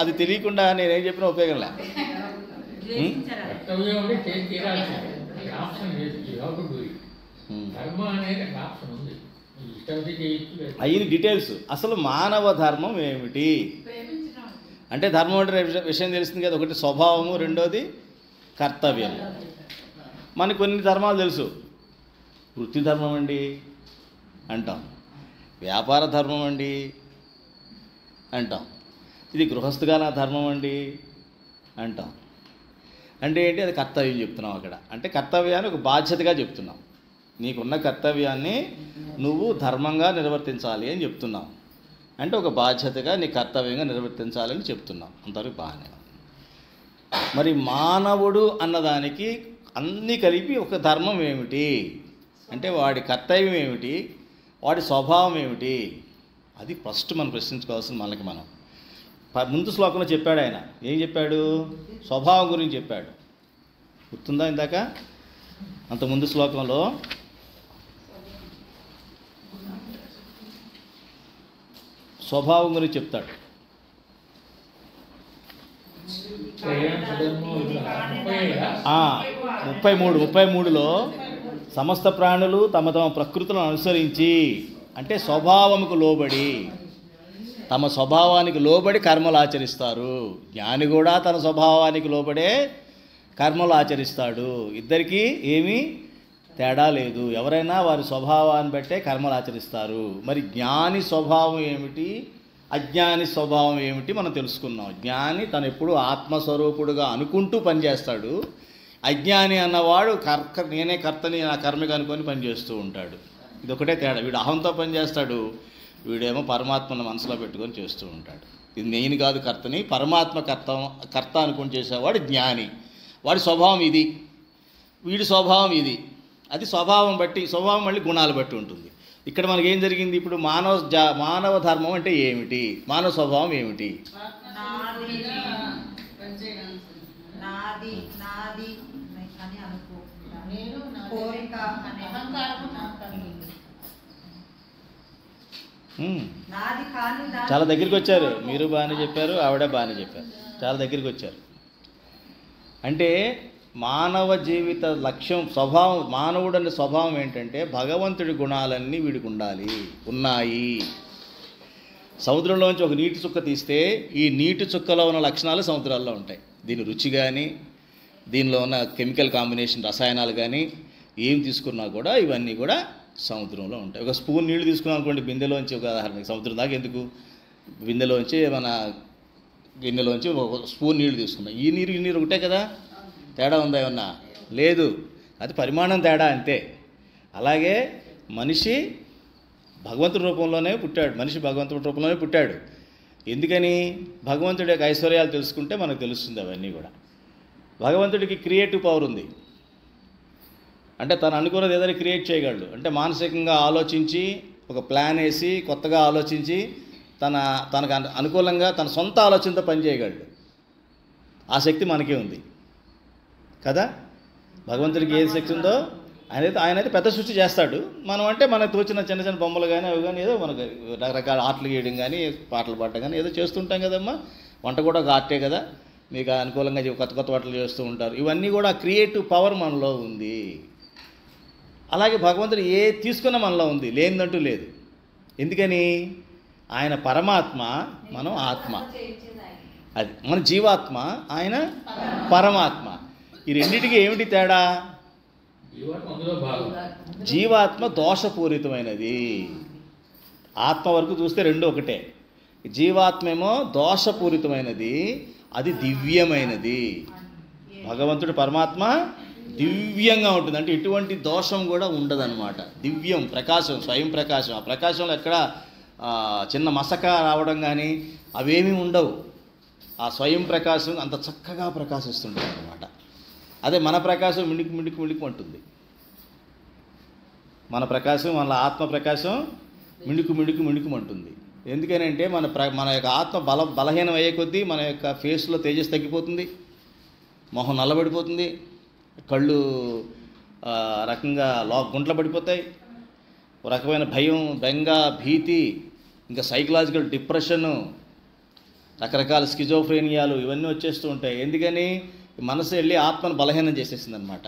అది తెలియకుండా నేనేం చెప్పినా ఉపయోగం లే. అయిన డీటెయిల్స్. అసలు మానవ ధర్మం ఏమిటి అంటే, ధర్మం అంటే విషయం తెలిసింది కదా. ఒకటి స్వభావము, రెండోది కర్తవ్యం. మనకు కొన్ని ధర్మాలు తెలుసు. వృత్తి ధర్మం అండి అంటాం, వ్యాపార ధర్మం అండి అంటాం, ఇది గృహస్థుగా నా ధర్మం అండి అంటాం. అంటే ఏంటి? అది కర్తవ్యం చెప్తున్నాం అక్కడ. అంటే కర్తవ్యాన్ని ఒక బాధ్యతగా చెప్తున్నాం. నీకున్న కర్తవ్యాన్ని నువ్వు ధర్మంగా నిర్వర్తించాలి అని చెప్తున్నాం. అంటే ఒక బాధ్యతగా నీ కర్తవ్యంగా నిర్వర్తించాలని చెప్తున్నాం. అంతవరకు బాగానే. మరి మానవుడు అన్నదానికి అన్నీ కలిపి ఒక ధర్మం ఏమిటి అంటే, వాడి కర్తవ్యం ఏమిటి, వాడి స్వభావం ఏమిటి, అది ఫస్ట్ మనం ప్రశ్నించుకోవాల్సింది. మనకి మనం ముందు శ్లోకంలో చెప్పాడు ఆయన. ఏం చెప్పాడు? స్వభావం గురించి చెప్పాడు. గుర్తుందా ఇందాక? అంత ముందు శ్లోకంలో స్వభావం గురించి చెప్తాడు. 33లో సమస్త ప్రాణులు తమ తమ ప్రకృతులను అనుసరించి, అంటే స్వభావముకు లోబడి, తమ స్వభావానికి లోబడి కర్మలు ఆచరిస్తారు. జ్ఞాని కూడా తన స్వభావానికి లోబడే కర్మలు ఆచరిస్తాడు. ఇద్దరికీ ఏమీ తేడా లేదు. ఎవరైనా వారి స్వభావాన్ని బట్టే కర్మలు ఆచరిస్తారు. మరి జ్ఞాని స్వభావం ఏమిటి, అజ్ఞాని స్వభావం ఏమిటి మనం తెలుసుకున్నాం. జ్ఞాని తను ఎప్పుడు ఆత్మస్వరూపుడుగా అనుకుంటూ పనిచేస్తాడు. అజ్ఞాని అన్నవాడు నేనే కర్తని, నా కర్మగా అనుకొని పనిచేస్తూ ఉంటాడు. ఇది ఒకటే తేడా. వీడు అహంతో పనిచేస్తాడు, వీడేమో పరమాత్మను మనసులో పెట్టుకొని చేస్తూ ఉంటాడు. ఇది నేను కాదు కర్తని, పరమాత్మ కర్త అనుకుని చేసేవాడు జ్ఞాని. వాడి స్వభావం ఇది, వీడి స్వభావం ఇది. అది స్వభావం బట్టి, స్వభావం మళ్ళీ గుణాలు బట్టి ఉంటుంది. ఇక్కడ మనకేం జరిగింది? ఇప్పుడు మానవ ధర్మం అంటే ఏమిటి, మానవ స్వభావం ఏమిటి? చాలా దగ్గరికి వచ్చారు. మీరు బాగానే చెప్పారు, ఆవిడ బాగానే చెప్పారు. చాలా దగ్గరికి వచ్చారు. అంటే మానవ జీవిత లక్ష్యం, స్వభావం, మానవుడు అనే స్వభావం ఏంటంటే భగవంతుడి గుణాలన్నీ వీడికి ఉన్నాయి. సముద్రంలోంచి ఒక నీటి చుక్క తీస్తే ఈ నీటి చుక్కలో ఉన్న లక్షణాలు సముద్రాల్లో ఉంటాయి. దీని రుచి కానీ, దీనిలో ఉన్న కెమికల్ కాంబినేషన్, రసాయనాలు కానీ ఏం తీసుకున్నా కూడా ఇవన్నీ కూడా సముద్రంలో ఉంటాయి. ఒక స్పూన్ నీళ్లు తీసుకున్నాం అనుకోండి, బిందెలోంచి, ఒక ఉదాహరణకి, సముద్రం దాకా ఎందుకు, బిందెలోంచి మన గిన్నెలోంచి ఒక స్పూన్ నీళ్లు తీసుకున్నాం. ఈ నీరు ఒకటే కదా, తేడా ఉందా ఏమన్నా? లేదు. అది పరిమాణం తేడా అంతే. అలాగే మనిషి భగవంతుడి రూపంలోనే పుట్టాడు. మనిషి భగవంతుడి రూపంలోనే పుట్టాడు. ఎందుకని? భగవంతుడి యొక్క ఐశ్వర్యాలు తెలుసుకుంటే మనకు తెలుస్తుంది అవన్నీ కూడా. భగవంతుడికి క్రియేటివ్ పవర్ ఉంది. అంటే తను అనుకున్నది ఏదైనా క్రియేట్ చేయగలడు. అంటే మానసికంగా ఆలోచించి, ఒక ప్లాన్ వేసి, కొత్తగా ఆలోచించి, తనకు అనుకూలంగా తన సొంత ఆలోచనతో పనిచేయగలడు. ఆ శక్తి మనకే ఉంది కదా. భగవంతుడికి ఏ శక్తి ఉందో ఆయనైతే పెద్ద సృష్టి చేస్తాడు. మనం అంటే మనకు తోచిన చిన్న చిన్న బొమ్మలు కానీ అవి కానీ ఏదో మనకు రకరకాల ఆటలు గీయడం కానీ, పాటలు పాడటం కానీ ఏదో చేస్తుంటాం కదమ్మా. వంట కూడా ఒక ఆర్టే కదా. మీకు అనుకూలంగా కొత్త వంటలు చేస్తూ ఉంటారు. ఇవన్నీ కూడా క్రియేటివ్ పవర్ మనలో ఉంది. అలాగే భగవంతుడు ఏ తీసుకున్న మనలో ఉంది, లేనిదంటూ లేదు. ఎందుకని? ఆయన పరమాత్మ, మనం ఆత్మ. అది మన జీవాత్మ, ఆయన పరమాత్మ. ఈ రెండింటికి ఏమిటి తేడా? జీవాత్మ దోషపూరితమైనది. ఆత్మ వరకు చూస్తే రెండు ఒకటే. జీవాత్మేమో దోషపూరితమైనది, అది దివ్యమైనది. భగవంతుడు పరమాత్మ దివ్యంగా ఉంటుంది. అంటే ఎటువంటి దోషం కూడా ఉండదన్నమాట. దివ్యం, ప్రకాశం, స్వయం ప్రకాశం. ఆ ప్రకాశంలో ఎక్కడ చిన్న మసక రావడం కానీ అవేమీ ఉండవు. ఆ స్వయం ప్రకాశం అంత చక్కగా ప్రకాశిస్తుంటుంది అన్నమాట. అదే మన ప్రకాశం మిణుకు అంటుంది. మన ప్రకాశం, మన ఆత్మ ప్రకాశం మిణుకు అంటుంది. ఎందుకనంటే మన యొక్క ఆత్మ బలహీనం అయ్యే కొద్దీ మన యొక్క ఫేస్లో తేజస్సు తగ్గిపోతుంది, మొహం నల్లబడిపోతుంది, కళ్ళు రకంగా గుంటలు పడిపోతాయి, ఒక రకమైన భయం, బెంగ, భీతి, ఇంకా సైకలాజికల్ డిప్రెషను, రకరకాల స్కిజోఫ్రేనియాలు ఇవన్నీ వచ్చేస్తూ ఉంటాయి. ఎందుకని? మనసు వెళ్ళి ఆత్మను బలహీనం చేసేసింది అనమాట.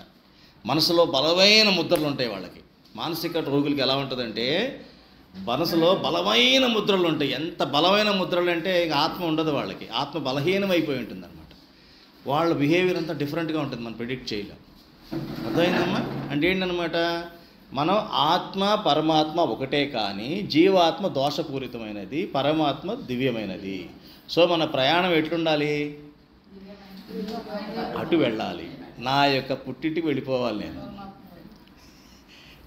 మనసులో బలమైన ముద్రలు ఉంటాయి వాళ్ళకి. మానసిక రోగులకి ఎలా ఉంటుందంటే మనసులో బలమైన ముద్రలు ఉంటాయి. ఎంత బలమైన ముద్రలు అంటే ఇక ఆత్మ ఉండదు వాళ్ళకి, ఆత్మ బలహీనం అయిపోయి ఉంటుంది అనమాట. వాళ్ళ బిహేవియర్ అంతా డిఫరెంట్గా ఉంటుంది, మనం ప్రిడిక్ట్ చేయలేం. అర్థమైందమ్మా? అంటే ఏంటనమాట, మనం ఆత్మ పరమాత్మ ఒకటే, కానీ జీవాత్మ దోషపూరితమైనది, పరమాత్మ దివ్యమైనది. సో మన ప్రయాణం ఎట్లుండాలి? అటు వెళ్ళాలి. నా యొక్క పుట్టింటికి వెళ్ళిపోవాలి.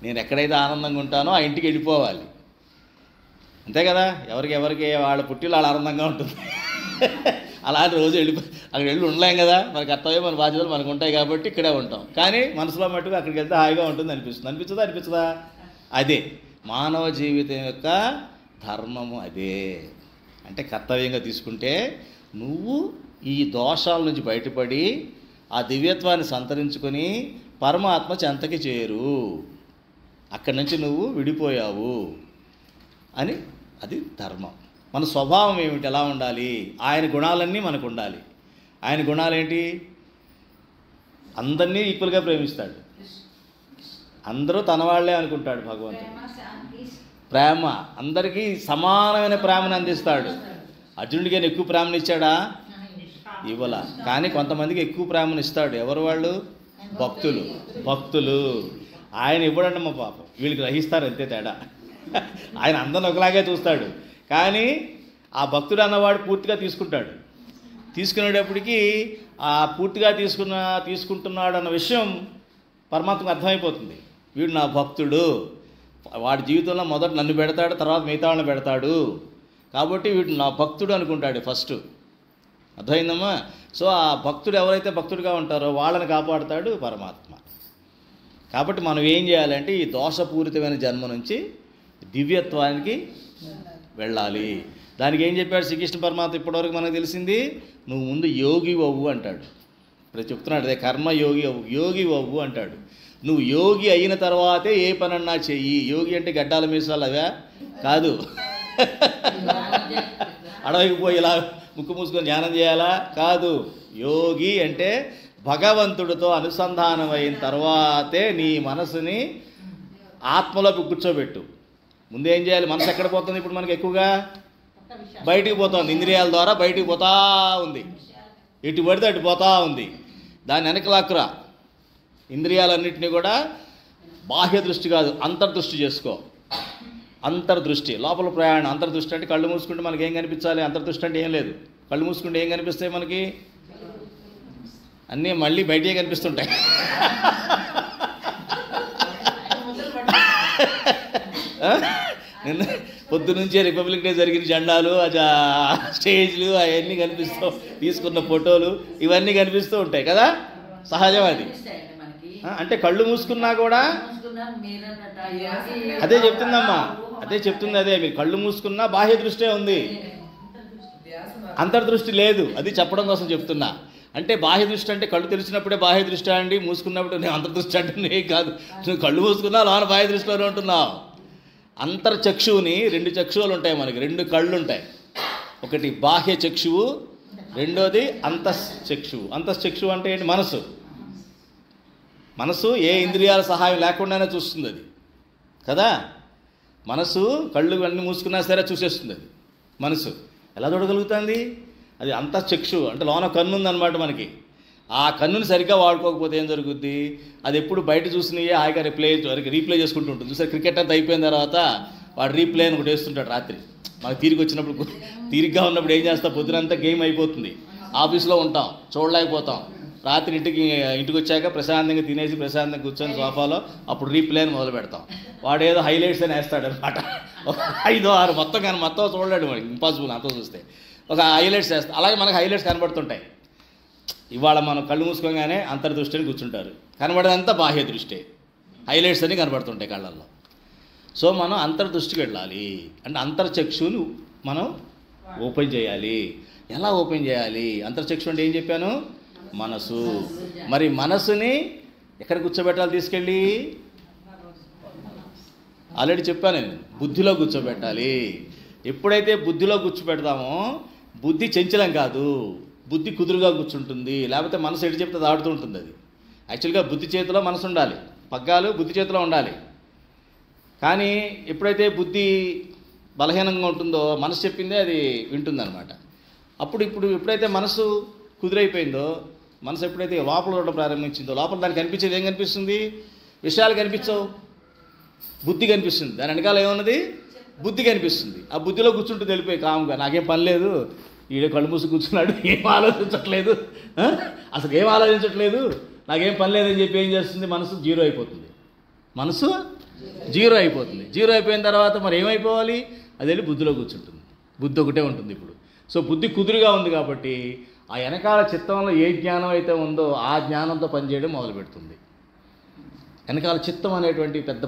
నేను ఎక్కడైతే ఆనందంగా ఉంటానో ఆ ఇంటికి వెళ్ళిపోవాలి. అంతే కదా? ఎవరికి వాళ్ళ పుట్టిలో వాళ్ళ ఆనందంగా ఉంటుంది. అలాంటి రోజు అక్కడ వెళ్ళి ఉండలేం కదా, మన కర్తవ్యం మన బాధ్యతలు మనకు ఉంటాయి కాబట్టి ఇక్కడే ఉంటాం. కానీ మనసులో మట్టుకు అక్కడికి వెళ్తే హాయిగా ఉంటుంది అనిపిస్తుందా? అదే మానవ జీవితం యొక్క ధర్మము. అదే అంటే కర్తవ్యంగా తీసుకుంటే నువ్వు ఈ దోషాల నుంచి బయటపడి ఆ దివ్యత్వాన్ని సంతరించుకొని పరమాత్మ చెంతకి చేరు, అక్కడి నుంచి నువ్వు విడిపోయావు అని. అది ధర్మం. మన స్వభావం ఏమిటి, ఎలా ఉండాలి? ఆయన గుణాలన్నీ మనకు ఉండాలి. ఆయన గుణాలు ఏంటి? అందరినీ ఈక్వల్గా ప్రేమిస్తాడు, అందరూ తన వాళ్ళే అనుకుంటాడు భగవంతుడు. ప్రేమ, అందరికీ సమానమైన ప్రేమను అందిస్తాడు. అర్జునుడికి ఆయన ఎక్కువ ప్రేమను ఇచ్చాడా? ఇవ్వలా. కానీ కొంతమందికి ఎక్కువ ప్రేమను ఇస్తాడు. ఎవరు వాళ్ళు? భక్తులు. ఆయన ఇవ్వడండి మా పాపం, వీళ్ళకి గ్రహిస్తారు అంతే తేడా. ఆయన అందరిని ఒకలాగే చూస్తాడు, కానీ ఆ భక్తుడు అన్నవాడు పూర్తిగా తీసుకుంటాడు. తీసుకునేటప్పటికీ ఆ పూర్తిగా తీసుకుంటున్నాడు అన్న విషయం పరమాత్మకు అర్థమైపోతుంది. వీడు నా భక్తుడు, వాడి జీవితంలో మొదట నన్ను పెడతాడు, తర్వాత మిగతా వాళ్ళని పెడతాడు, కాబట్టి వీడు నా భక్తుడు అనుకుంటాడు ఫస్ట్. అర్థమైందమ్మా? సో ఆ భక్తుడు ఎవరైతే భక్తుడిగా ఉంటారో వాళ్ళని కాపాడుతాడు పరమాత్మ. కాబట్టి మనం ఏం చేయాలంటే ఈ దోషపూరితమైన జన్మ నుంచి దివ్యత్వానికి వెళ్ళాలి. దానికి ఏం చెప్పాడు శ్రీకృష్ణ పరమాత్మ? ఇప్పటివరకు మనకు తెలిసింది, నువ్వు ముందు యోగి అవ్వు అంటాడు. ఇప్పుడు చెప్తున్నాడు అదే, కర్మ యోగి అవ్వు అంటాడు. నువ్వు యోగి అయిన తర్వాతే ఏ పనన్నా చెయ్యి. యోగి అంటే గడ్డాల మీసాలు అవే కాదు, అడవికి పోయి ఇలా ముక్కు మూసుకొని ధ్యానం చేయాలా కాదు. యోగి అంటే భగవంతుడితో అనుసంధానం అయిన తర్వాతే నీ మనసుని ఆత్మలోకి కూర్చోబెట్టు. ముందేం చేయాలి? మనసు ఎక్కడ పోతుంది ఇప్పుడు మనకి? ఎక్కువగా బయటికి పోతుంది, ఇంద్రియాల ద్వారా బయటికి పోతా ఉంది, ఎటు పడితే అటు పోతా ఉంది. దాన్ని వెనకలాక్కురా. ఇంద్రియాలన్నింటినీ కూడా బాహ్య దృష్టి కాదు, అంతర్దృష్టి చేసుకో. అంతర్దృష్టి, లోపల ప్రయాణం. అంతర్దృష్టి అంటే కళ్ళు మూసుకుంటే మనకి ఏం కనిపించాలి? అంతర్దృష్టి అంటే ఏం లేదు. కళ్ళు మూసుకుంటే ఏం కనిపిస్తాయి మనకి? అన్నీ మళ్ళీ బయటే కనిపిస్తుంటాయి. నిన్న పొద్దునుంచే రిపబ్లిక్ డే జరిగిన జెండాలు, స్టేజ్లు అవన్నీ కనిపిస్తూ, తీసుకున్న ఫోటోలు ఇవన్నీ కనిపిస్తూ ఉంటాయి కదా, సహజం అది. అంటే కళ్ళు మూసుకున్నా కూడా అదే చెప్తుందమ్మా, అదే మీరు కళ్ళు మూసుకున్నా బాహ్య దృష్టే ఉంది, అంతర్దృష్టి లేదు. అది చెప్పడం కోసం చెప్తున్నా. అంటే బాహ్య దృష్టి అంటే కళ్ళు తెలిసినప్పుడే బాహ్య దృష్టి అండి, మూసుకున్నప్పుడు నేను అంతర్దృష్టి అంటే కాదు. నువ్వు కళ్ళు మూసుకున్నా లోన బాహ్య దృష్టిలోనే ఉంటున్నావు. అంతర్చక్షువుని 2 చక్షువులు ఉంటాయి మనకి, 2 కళ్ళు ఉంటాయి. ఒకటి బాహ్య చక్షువు, రెండోది అంతశ్చక్షువు. అంతశ్చక్షువు అంటే ఏంటి? మనసు ఏ ఇంద్రియాల సహాయం లేకుండానే చూస్తుంది అది కదా. మనసు కళ్ళు అన్నీ మూసుకున్నా సరే చూసేస్తుంది అది. మనసు ఎలా చూడగలుగుతుంది? అది అంతశ్చక్షువు అంటే లోన కన్ను ఉందన్నమాట మనకి. ఆ కన్నుని సరిగ్గా వాడుకోకపోతే ఏం జరుగుద్ది? అది ఎప్పుడు బయట చూసినవి హాయిగా రీప్లే చేసుకుంటూ ఉంటుంది. చూసారు, క్రికెట్ అంతా అయిపోయిన తర్వాత వాడు రీప్లే అని ఒకటి వేస్తుంటాడు రాత్రి. మనకు తీరిక వచ్చినప్పుడు, తీరిగ్గా ఉన్నప్పుడు ఏం చేస్తాం? పొద్దునంతా గేమ్ అయిపోతుంది, ఆఫీస్లో ఉంటాం, చూడలేకపోతాం. రాత్రి ఇంటికి వచ్చాక ప్రశాంతంగా తినేసి ప్రశాంతంగా కూర్చొని సోఫాలో అప్పుడు రీప్లే అని మొదలు పెడతాం. వాడు ఏదో హైలైట్స్ అని వేస్తాడు అనమాట. 5-6 మొత్తం, కానీ మొత్తం చూడలేడు మనకి, ఇంపాసిబుల్ అంతా చూస్తే. ఒక హైలైట్స్ వేస్తాం, అలాగే మనకు హైలైట్స్ కనబడుతుంటాయి. ఇవాళ మనం కళ్ళు మూసుకోగానే అంతర్దృష్టి అని కూర్చుంటారు, కనబడేదంతా బాహ్య దృష్టి, హైలైట్స్ అని కనబడుతుంటాయి కళ్ళల్లో. సో మనం అంతర్దృష్టికి వెళ్ళాలి అంటే అంతర్చక్షుని మనం ఓపెన్ చేయాలి. ఎలా ఓపెన్ చేయాలి? అంతర్చక్షు అంటే ఏం చెప్పాను? మనసు. మరి మనసుని ఎక్కడ కూర్చోబెట్టాలి? తీసుకెళ్ళి ఆల్రెడీ చెప్పాను నేను, బుద్ధిలో కూర్చోబెట్టాలి. ఎప్పుడైతే బుద్ధిలో కూర్చోబెడతామో బుద్ధి చంచలం కాదు, బుద్ధి కుదురుగా కూర్చుంటుంది, లేకపోతే మనసు ఎటు చెప్తే అది ఆడుతూ ఉంటుంది. అది యాక్చువల్గా బుద్ధి చేతిలో మనసు ఉండాలి, పగ్గాలు బుద్ధి చేతిలో ఉండాలి. కానీ ఎప్పుడైతే బుద్ధి బలహీనంగా ఉంటుందో మనసు చెప్పిందే అది వింటుందన్నమాట. ఇప్పుడు ఎప్పుడైతే మనసు కుదురైపోయిందో, మనసు ఎప్పుడైతే లోపల ఉండడం ప్రారంభించిందో, లోపల దానికి కనిపించేది ఏం కనిపిస్తుంది? విషయాలు కనిపించవు, బుద్ధి కనిపిస్తుంది. దాని వెనకాల ఏమున్నది? బుద్ధి కనిపిస్తుంది. ఆ బుద్ధిలో కూర్చుంటూ వెళ్ళిపోయి కాముగా, నాకేం పని లేదు, ఈడ కళ్ళు మూసి కూర్చున్నాడు, ఏం ఆలోచించట్లేదు, అసలు ఏం ఆలోచించట్లేదు, నాకేం పని లేదని చెప్పి ఏం చేస్తుంది? మనసు జీరో అయిపోతుంది. మనసు జీరో అయిపోతుంది. జీరో అయిపోయిన తర్వాత మరి ఏమైపోవాలి? అది వెళ్ళి బుద్ధిలో కూర్చుంటుంది. బుద్ధి ఒకటే ఉంటుంది ఇప్పుడు. సో బుద్ధి కుదురుగా ఉంది కాబట్టి ఆ వెనకాల చిత్తంలో ఏ జ్ఞానం అయితే ఉందో ఆ జ్ఞానంతో పనిచేయడం మొదలు పెడుతుంది. వెనకాల చిత్తం అనేటువంటి పెద్ద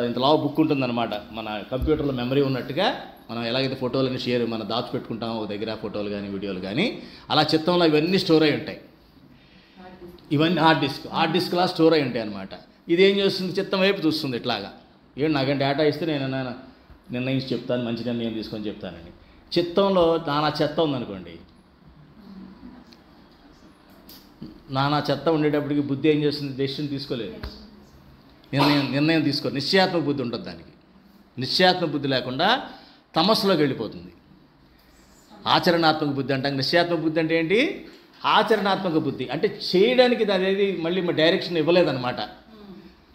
ఇంత లావు బుక్ ఉంటుందన్నమాట. మన కంప్యూటర్లో మెమరీ ఉన్నట్టుగా మనం ఎలాగైతే ఫోటోలని మనం దాచిపెట్టుకుంటామో ఒక దగ్గర, ఫోటోలు కానీ వీడియోలు కానీ, అలా చిత్తంలో ఇవన్నీ స్టోర్ అయి ఉంటాయి. ఇవన్నీ హార్డ్ డిస్క్లా స్టోర్ అయి ఉంటాయి అన్నమాట. ఇది ఏం చేస్తుంది? చిత్తం వైపు చూస్తుంది ఇట్లాగా. నాకేం డేటా ఇస్తే నేను నిర్ణయించి చెప్తాను, మంచి నిర్ణయం తీసుకొని చెప్తానని. చిత్తంలో నానా చెత్త ఉందనుకోండి, నానా చెత్త ఉండేటప్పటికి బుద్ధి ఏం చేస్తుంది? డెసిషన్ తీసుకోలేదు, నిర్ణయం తీసుకో. నిశ్చయాత్మక బుద్ధి ఉంటుంది దానికి. నిశ్చయాత్మక బుద్ధి లేకుండా తమస్సులోకి వెళ్ళిపోతుంది. ఆచరణాత్మక బుద్ధి అంటాం. నిశ్చయాత్మక బుద్ధి అంటే ఏంటి? ఆచరణాత్మక బుద్ధి అంటే చేయడానికి దాని మళ్ళీ డైరెక్షన్ ఇవ్వలేదన్నమాట.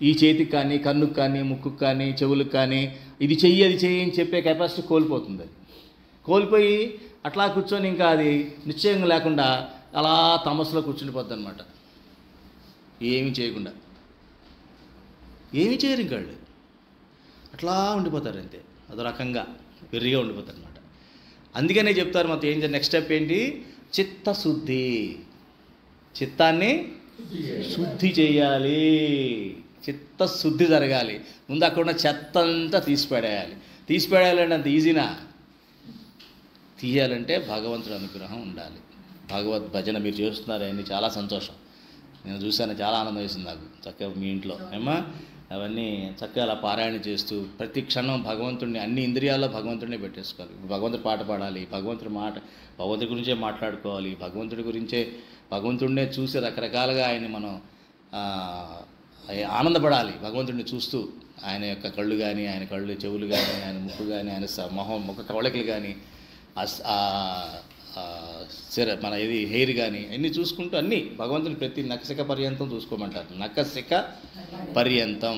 ఈ చేతికి కానీ, కన్నుకు కానీ, ముక్కుకు కానీ, చెవులకు కానీ ఇది చెయ్యి అది చెయ్యి అని చెప్పే కెపాసిటీ కోల్పోతుంది. అది కోల్పోయి అట్లా కూర్చొని ఇంకా అది నిశ్చయం లేకుండా అలా తమస్సులో కూర్చుండిపోద్ది అనమాట. ఏమీ చేయకుండా, ఏమీ చేయరు ఇంకా వాళ్ళు, అట్లా ఉండిపోతారు అంతే. అదో రకంగా వెర్రిగా ఉండిపోతారు అనమాట. అందుకనే చెప్తారు మొత్తం ఏం చేయాలి, నెక్స్ట్ స్టెప్ ఏంటి? చిత్తశుద్ధి. చిత్తాన్ని శుద్ధి చేయాలి, చిత్తశుద్ధి జరగాలి. ముందు అక్కడ ఉన్న చెత్త అంతా తీసిపడేయాలంటే అంత ఈజీనా? తీయాలంటే భగవంతుడి అనుగ్రహం ఉండాలి. భగవద్ భజన మీరు చేస్తున్నారని చాలా సంతోషం. నేను చూశాను, చాలా ఆనందం వేసింది నాకు. చక్కగా మీ ఇంట్లో ఏమా అవన్నీ చక్కగా అలా పారాయణ చేస్తూ ప్రతి క్షణం భగవంతుడిని అన్ని ఇంద్రియాల్లో భగవంతుడినే పెట్టేసుకోవాలి. భగవంతుడి పాట పాడాలి, భగవంతుడి గురించే మాట్లాడుకోవాలి, భగవంతుడినే చూసి రకరకాలుగా ఆయన్ని మనం ఆనందపడాలి. భగవంతుడిని చూస్తూ ఆయన యొక్క కళ్ళు కానీ, ఆయన కళ్ళు చెవులు కానీ, ఆయన ముక్కు కానీ, ఆయన ముఖ కవళికలు కానీ, మన ఇది హెయిర్ కానీ అన్నీ చూసుకుంటూ అన్నీ భగవంతుని ప్రతి నఖశిఖ పర్యంతం చూసుకోమంటారు. నఖశిఖ పర్యంతం.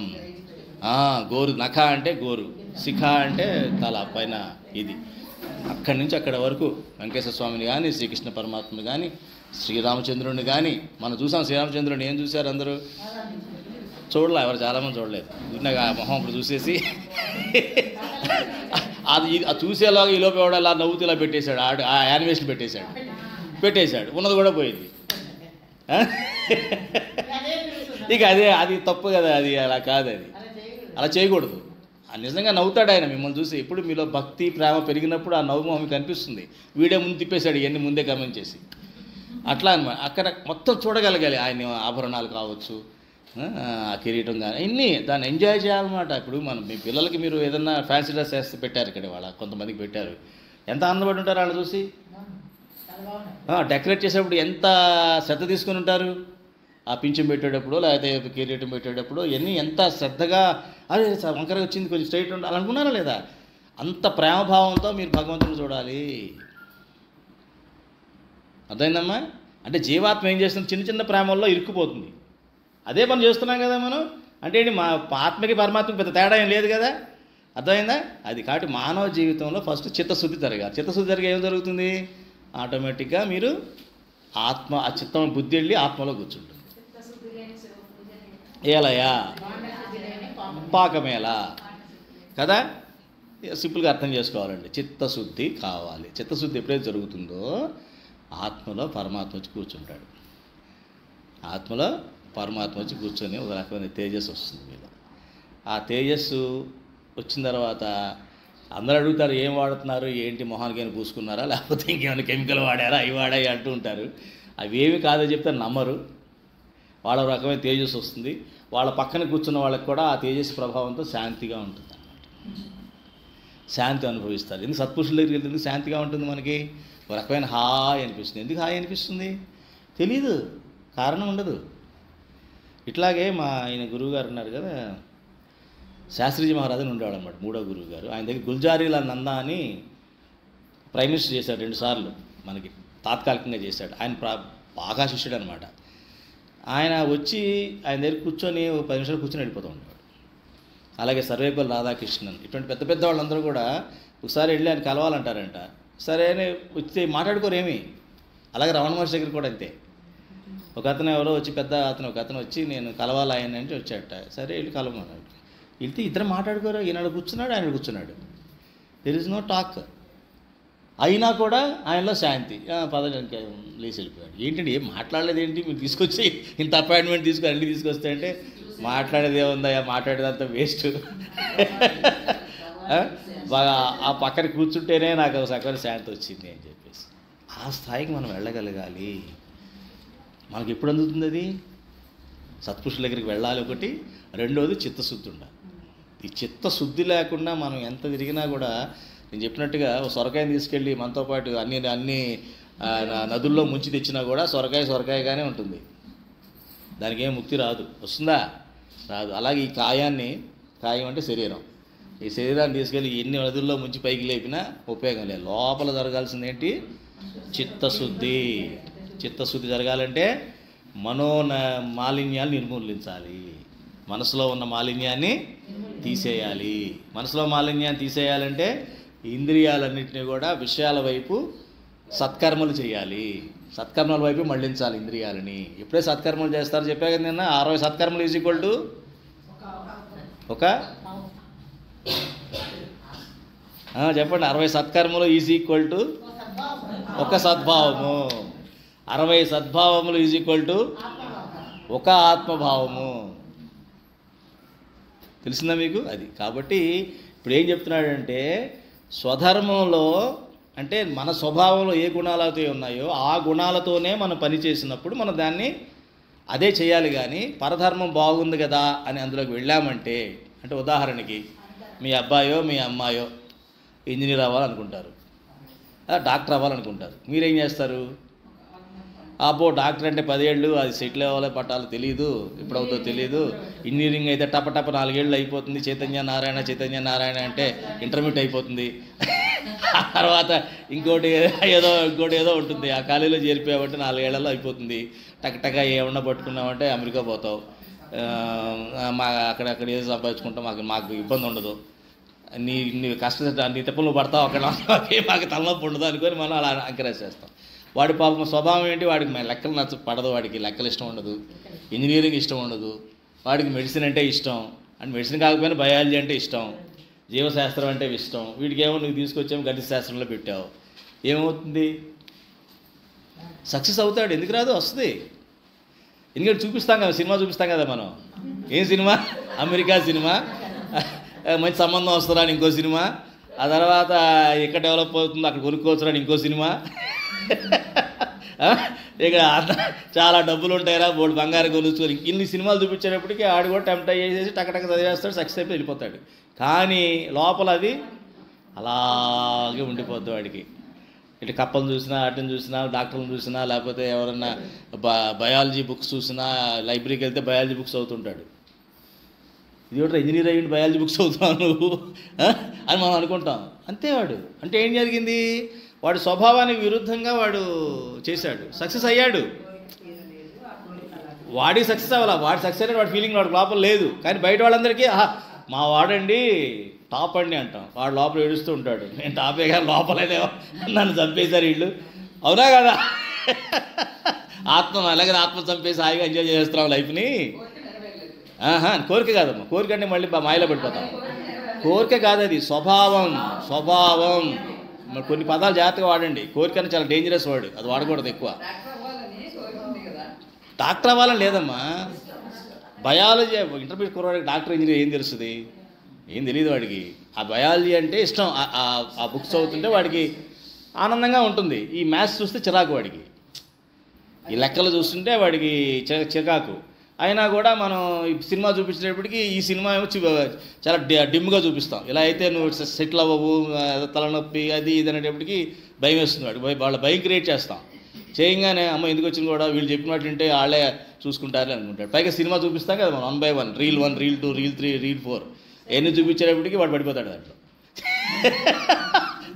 గోరు, నఖ అంటే గోరు, శిఖ అంటే తల పైన, ఇది అక్కడి నుంచి అక్కడ వరకు వెంకటేశ్వర స్వామిని కానీ, శ్రీకృష్ణ పరమాత్మని కానీ, శ్రీరామచంద్రుడిని కానీ మనం చూసాం. శ్రీరామచంద్రుడిని ఏం చూశారు అందరూ? చూడలే, ఎవరు చాలామంది చూడలేదు. నాకు ఆ మొహం ఇప్పుడు చూసేసి అది చూసేలాగా ఈలోపు ఎవడో అలా నవ్వుతూ ఇలా పెట్టేశాడు, ఆ యానిమేషన్ పెట్టేశాడు, ఉన్నది కూడా పోయింది. ఇక అది తప్పు కదా, అది అలా కాదు, అది అలా చేయకూడదు. నిజంగా నవ్వుతాడు ఆయన మిమ్మల్ని చూసి. ఇప్పుడు మీలో భక్తి ప్రేమ పెరిగినప్పుడు ఆ నవ్వు మొహం కనిపిస్తుంది. వీడియో ముందు తిప్పేశాడు, ఇవన్నీ ముందే కమెంట్ చేసి అట్లా అనమాట. అక్కడ మొత్తం చూడగలగాలి. ఆయన ఆభరణాలు కావచ్చు, ఆ కిరీటం కానీ అన్నీ దాన్ని ఎంజాయ్ చేయాలన్నమాట. ఇప్పుడు మీ పిల్లలకి మీరు ఏదన్నా ఫ్యాన్సీ డ్రెస్ వేస్తే పెట్టారు, ఇక్కడ కొంతమందికి పెట్టారు, ఎంత ఆనందపడి ఉంటారు వాళ్ళు చూసి. డెకరేట్ చేసేటప్పుడు ఎంత శ్రద్ధ తీసుకుని ఉంటారు. ఆ పింఛం పెట్టేటప్పుడు లేకపోతే కిరీటం పెట్టేటప్పుడు ఇవన్నీ ఎంత శ్రద్ధగా, అదే వంకర వచ్చింది కొంచెం స్ట్రైట్ ఉండాలి అనుకున్నారా లేదా? అంత ప్రేమభావంతో మీరు భగవంతుని చూడాలి. అర్థమైందమ్మా? అంటే జీవాత్మ ఏం చేస్తుంది? చిన్న చిన్న ప్రేమల్లో ఇరుక్కుపోతుంది. అదే పని చేస్తున్నాం కదా మనం. అంటే ఏంటి, మా ఆత్మకి పరమాత్మకి పెద్ద తేడా ఏం లేదు కదా. అర్థమైందా? అది కాబట్టి మానవ జీవితంలో ఫస్ట్ చిత్తశుద్ధి జరగాలి. చిత్తశుద్ధి జరిగే ఏం జరుగుతుంది? ఆటోమేటిక్గా మీరు ఆ చిత్తం బుద్ధి వెళ్ళి ఆత్మలో కూర్చుంటుంది. ఏలయా పాకమేలా కదా, సింపుల్గా అర్థం చేసుకోవాలండి. చిత్తశుద్ధి కావాలి. చిత్తశుద్ధి ఎప్పుడైతే జరుగుతుందో ఆత్మలో పరమాత్మ వచ్చి కూర్చుంటాడు. ఆత్మలో పరమాత్మ వచ్చి కూర్చొని ఒక రకమైన తేజస్సు వస్తుంది మీలో. ఆ తేజస్సు వచ్చిన తర్వాత అందరూ అడుగుతారు, ఏం వాడుతున్నారు, ఏంటి, మొహానికి ఏమైనా పూసుకున్నారా, లేకపోతే ఇంకేమైనా కెమికల్ వాడారా, అవి వాడాయి అంటూ ఉంటారు. అవి ఏమి కాదో చెప్తే నమ్మరు. వాళ్ళ రకమైన తేజస్సు వస్తుంది. వాళ్ళ పక్కన కూర్చున్న వాళ్ళకి కూడా ఆ తేజస్సు ప్రభావంతో శాంతిగా ఉంటుంది అన్నమాట. శాంతి అనుభవిస్తారు. ఎందుకు సత్పురుషుల దగ్గరికి వెళ్తే ఎందుకు శాంతిగా ఉంటుంది మనకి? ఒక రకమైన హాయ్ అనిపిస్తుంది. ఎందుకు హాయ్ అనిపిస్తుంది? తెలీదు, కారణం ఉండదు. ఇట్లాగే మా ఆయన గురువుగారు ఉన్నారు కదా, శాస్త్రీజీ మహారాజు అని ఉండేవాడు అన్నమాట, 3వ గురువు గారు. ఆయన దగ్గర గుల్జారీలాల్ నందా అని ప్రైమ్ మినిస్టర్ చేశాడు 2 సార్లు, మనకి తాత్కాలికంగా చేశాడు. ఆయన బాగా శిష్యుడు అనమాట. ఆయన వచ్చి ఆయన దగ్గర కూర్చొని ఒక 10 నిమిషాలు కూర్చొని వెళ్ళిపోతూ ఉండేవాడు. అలాగే సర్వేపల్లి రాధాకృష్ణన్, ఇటువంటి పెద్ద పెద్ద వాళ్ళందరూ కూడా ఒకసారి వెళ్ళి ఆయన కలవాలంటారంట. సరే అని వచ్చి మాట్లాడుకోరేమి. అలాగే రమణ మహర్షి దగ్గర కూడా అంతే. ఒక అతను ఎవరో వచ్చి ఒక అతను వచ్చి నేను కలవాలి ఆయన అంటే వచ్చాట. సరే వెళ్ళి కలవమన్నాడు. వెళ్తే ఇద్దరు మాట్లాడుకోరు. ఈనాడు కూర్చున్నాడు, ఆయన కూర్చున్నాడు. There is no talk. అయినా కూడా ఆయనలో శాంతి. పదజనకి లేచి వెళ్ళిపోయాడు. ఏంటంటే ఏం మాట్లాడలేదు ఏంటి, మీరు తీసుకొచ్చి ఇంత అపాయింట్మెంట్ తీసుకొని అన్ని తీసుకొస్తే అంటే మాట్లాడేది ఏముందా, మాట్లాడేదంతా వేస్ట్. బాగా ఆ పక్కన కూర్చుంటేనే నాకు ఒక రకమైన శాంతి వచ్చింది అని చెప్పేసి. ఆ స్థాయికి మనం వెళ్ళగలగాలి. మనకి ఎప్పుడు అందుతుంది అది? సత్పురుషుల దగ్గరికి వెళ్ళాలి ఒకటి. రెండోది చిత్తశుద్ధి ఉండాలి. ఈ చిత్తశుద్ధి లేకుండా మనం ఎంత తిరిగినా కూడా, నేను చెప్పినట్టుగా సొరకాయని తీసుకెళ్ళి మనతో పాటు అన్ని నదుల్లో ముంచి తెచ్చినా కూడా సొరకాయగానే ఉంటుంది. దానికి ఏం ముక్తి రాదు. వస్తుందా? రాదు. అలాగే ఈ కాయం అంటే శరీరం. ఈ శరీరాన్ని తీసుకెళ్ళి ఎన్ని నదుల్లో ముంచి పైకి లేపినా ఉపయోగం లేదు. లోపల జరగాల్సింది ఏంటి? చిత్తశుద్ధి. చిత్తశుద్ధి జరగాలంటే మాలిన్యాలు నిర్మూలించాలి. మనసులో ఉన్న మాలిన్యాన్ని తీసేయాలి. మనసులో మాలిన్యాన్ని తీసేయాలంటే ఇంద్రియాలన్నింటినీ కూడా విషయాల వైపు సత్కర్మలు చేయాలి. సత్కర్మల వైపు మళ్ళించాలి ఇంద్రియాలని. ఎప్పుడే సత్కర్మలు చేస్తారో చెప్పా కదా నిన్న. 60 సత్కర్మలు ఈజ్ ఈక్వల్ టు చెప్పండి. 60 సత్కర్మలు ఈజ్ ఈక్వల్ టు ఒక సద్భావము. 60 సద్భావములు ఈజ్ ఈక్వల్ టు ఒక ఆత్మభావము. తెలిసిందా మీకు? అది కాబట్టి ఇప్పుడు ఏం చెప్తున్నాడంటే, స్వధర్మంలో అంటే మన స్వభావంలో ఏ గుణాలతో ఉన్నాయో ఆ గుణాలతోనే మనం పని చేసినప్పుడు మనం దాన్ని అదే చేయాలి. కానీ పరధర్మం బాగుంది కదా అని అందులోకి వెళ్ళామంటే, అంటే ఉదాహరణకి మీ అబ్బాయో మీ అమ్మాయో ఇంజనీర్ అవ్వాలనుకుంటారు, డాక్టర్ అవ్వాలనుకుంటారు. మీరేం చేస్తారు? అబ్బో డాక్టర్ అంటే 10 ఏళ్ళు, అది సెటిల్ అవ్వాలో పట్టాలో తెలియదు, ఇప్పుడు అవుతుందో తెలియదు. ఇంజనీరింగ్ అయితే టప 4 ఏళ్ళు అయిపోతుంది. చైతన్య నారాయణ అంటే ఇంటర్మీడియట్ అయిపోతుంది. తర్వాత ఇంకోటి ఏదో ఉంటుంది. ఆ కాలేజీలో చేరిపోయామంటే 4 ఏళ్లలో అయిపోతుంది. టక ఏమన్నా పట్టుకున్నామంటే అమెరికా పోతావు. అక్కడ ఏదో సంపాదించుకుంటాం, మాకు ఇబ్బంది ఉండదు. నీ కష్ట నీ తిప్పలు పడతావు అక్కడ, మాకు తలనొప్పి ఉండదు అనుకొని మనం అలా ఎంకరేజ్ చేస్తాం. వాడి పాపం స్వభావం ఏంటి? వాడికి లెక్కలు పడదు. వాడికి లెక్కలు ఇష్టం ఉండదు, ఇంజనీరింగ్ ఇష్టం ఉండదు. వాడికి మెడిసిన్ అంటే ఇష్టం, అంటే మెడిసిన్ కాకపోయినా బయాలజీ అంటే ఇష్టం, జీవశాస్త్రం అంటే ఇష్టం. వీడికేమో నువ్వు తీసుకొచ్చాము గణిత శాస్త్రంలో పెట్టావు. ఏమవుతుంది? సక్సెస్ అవుతాడు. ఎందుకు రాదు? వస్తుంది. ఎందుకంటే చూపిస్తాం కదా, సినిమా చూపిస్తాం కదా మనం. ఏం సినిమా? America cinema. మంచి సంబంధం వస్తుందని ఇంకో సినిమా. ఆ తర్వాత ఎక్కడ డెవలప్ అవుతుందో అక్కడ కొనుక్కోవచ్చురాని ఇంకో సినిమా. ఇక చాలా డబ్బులు ఉంటాయిరా, బోర్డు బంగారం కొనుక్కొని ఇన్ని సినిమాలు చూపించేటప్పటికి ఆడు కూడా టెంప్ట్ అయ్యేసి టక చదివేస్తాడు, సక్సెస్ అయిపోయి వెళ్ళిపోతాడు. కానీ లోపల అది అలాగే ఉండిపోద్ది వాడికి. ఇటు కప్పలు చూసినా, వాటిని చూసినా, డాక్టర్లను చూసినా, లేకపోతే ఎవరన్నా బయాలజీ బుక్స్ చూసినా, లైబ్రరీకి వెళ్తే బయాలజీ బుక్స్ అవుతుంటాడు. ఇది ఒకటి ఇంజనీర్ అయ్యింది బయాలజీ బుక్స్ అవుతున్నావు నువ్వు అని మనం అనుకుంటాం. అంతే. వాడు అంటే ఏం జరిగింది? వాడి స్వభావానికి విరుద్ధంగా వాడు చేశాడు, సక్సెస్ అయ్యాడు. వాడికి సక్సెస్ అవ్వాలా, వాడి సక్సెస్ అయ్యాడు, వాడి ఫీలింగ్ వాడి లోపల లేదు. కానీ బయట వాళ్ళందరికీ మా వాడండి టాప్ అండి అంటాం. వాడు లోపల ఏడుస్తూ ఉంటాడు, నేను టాపే కానీ లోపలనే నన్ను చంపేశారు వీళ్ళు. అవునా కదా? అలాగే ఆత్మ చంపేసి హాయిగా ఎంజాయ్ చేస్తున్నాం లైఫ్ని. కోరిక కాదమ్మా. కోరిక అంటే మళ్ళీ మాయలో పడిపోతాం. కోరిక కాదు, అది స్వభావం. కొన్ని పదాలు జాగ్రత్తగా వాడండి. కోరిక అని చాలా డేంజరస్ వర్డ్, అది వాడకూడదు ఎక్కువ. డాక్టర్ అవ్వాలని లేదమ్మా. బయాలజీ ఇంటర్మీడియట్ కుర్రాడికి డాక్టర్ ఇంజనీర్ ఏం తెలుస్తుంది? ఏం తెలియదు వాడికి. ఆ బయాలజీ అంటే ఇష్టం, ఆ బుక్స్ చదువుతుంటే వాడికి ఆనందంగా ఉంటుంది. ఈ మ్యాథ్స్ చూస్తే చిరాకు వాడికి, ఈ లెక్కలు చూస్తుంటే వాడికి చికాకు. అయినా కూడా మనం ఈ సినిమా చూపించేటప్పటికి ఈ సినిమా ఏమో చాలా డిమ్గా చూపిస్తాం. ఇలా అయితే నువ్వు సెటిల్ అవ్వవు, తలనొప్పి అది ఇది అనేటప్పటికి భయం వేస్తుంది. వాళ్ళ భయం క్రియేట్ చేస్తాం. చేయగానే అమ్మ ఎందుకు వచ్చింది కూడా వీళ్ళు చెప్పినట్టుంటే వాళ్ళే చూసుకుంటారని అనుకుంటాడు. పైగా సినిమా చూపిస్తాం కదా మనం 1 by 1, reel 1, reel 2, reel 3, reel 4 ఎన్ని చూపించేటప్పటికి వాడు పడిపోతాడు దాంట్లో.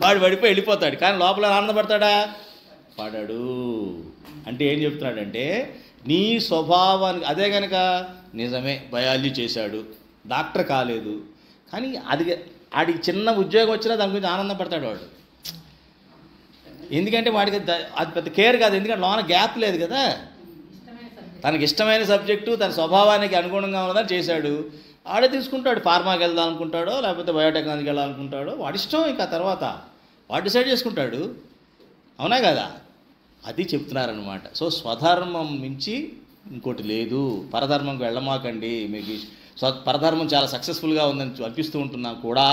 వాడు పడిపోయి వెళ్ళిపోతాడు. కానీ లోపల ఆనందపడతాడా? పడాడు. అంటే ఏం చెప్తున్నాడంటే నీ స్వభావానికి అదే కనుక నిజమే బయాలజీ చేశాడు, డాక్టర్ కాలేదు, కానీ ఆడికి చిన్న ఉద్యోగం వచ్చినా దాని గురించి ఆనందపడతాడు వాడు. ఎందుకంటే వాడికి అది పెద్ద కేర్ కాదు, ఎందుకంటే లోన గ్యాప్ లేదు కదా. తనకి ఇష్టమైన సబ్జెక్టు తన స్వభావానికి అనుగుణంగా ఉన్నదని చేశాడు, ఆడే తీసుకుంటాడు. ఫార్మాకి వెళ్దాం అనుకుంటాడో లేకపోతే బయోటెక్నాలజీకి వెళ్ళాలనుకుంటాడో వాడి ఇష్టం. ఇంకా తర్వాత వాడు డిసైడ్ చేసుకుంటాడు. అవునా కదా? అది చెప్తున్నారనమాట. సో స్వధర్మం మించి ఇంకోటి లేదు. పరధర్మంకి వెళ్ళమాకండి. మీకు పరధర్మం చాలా సక్సెస్ఫుల్గా ఉందని అనిపిస్తూ ఉంటున్నా కూడా,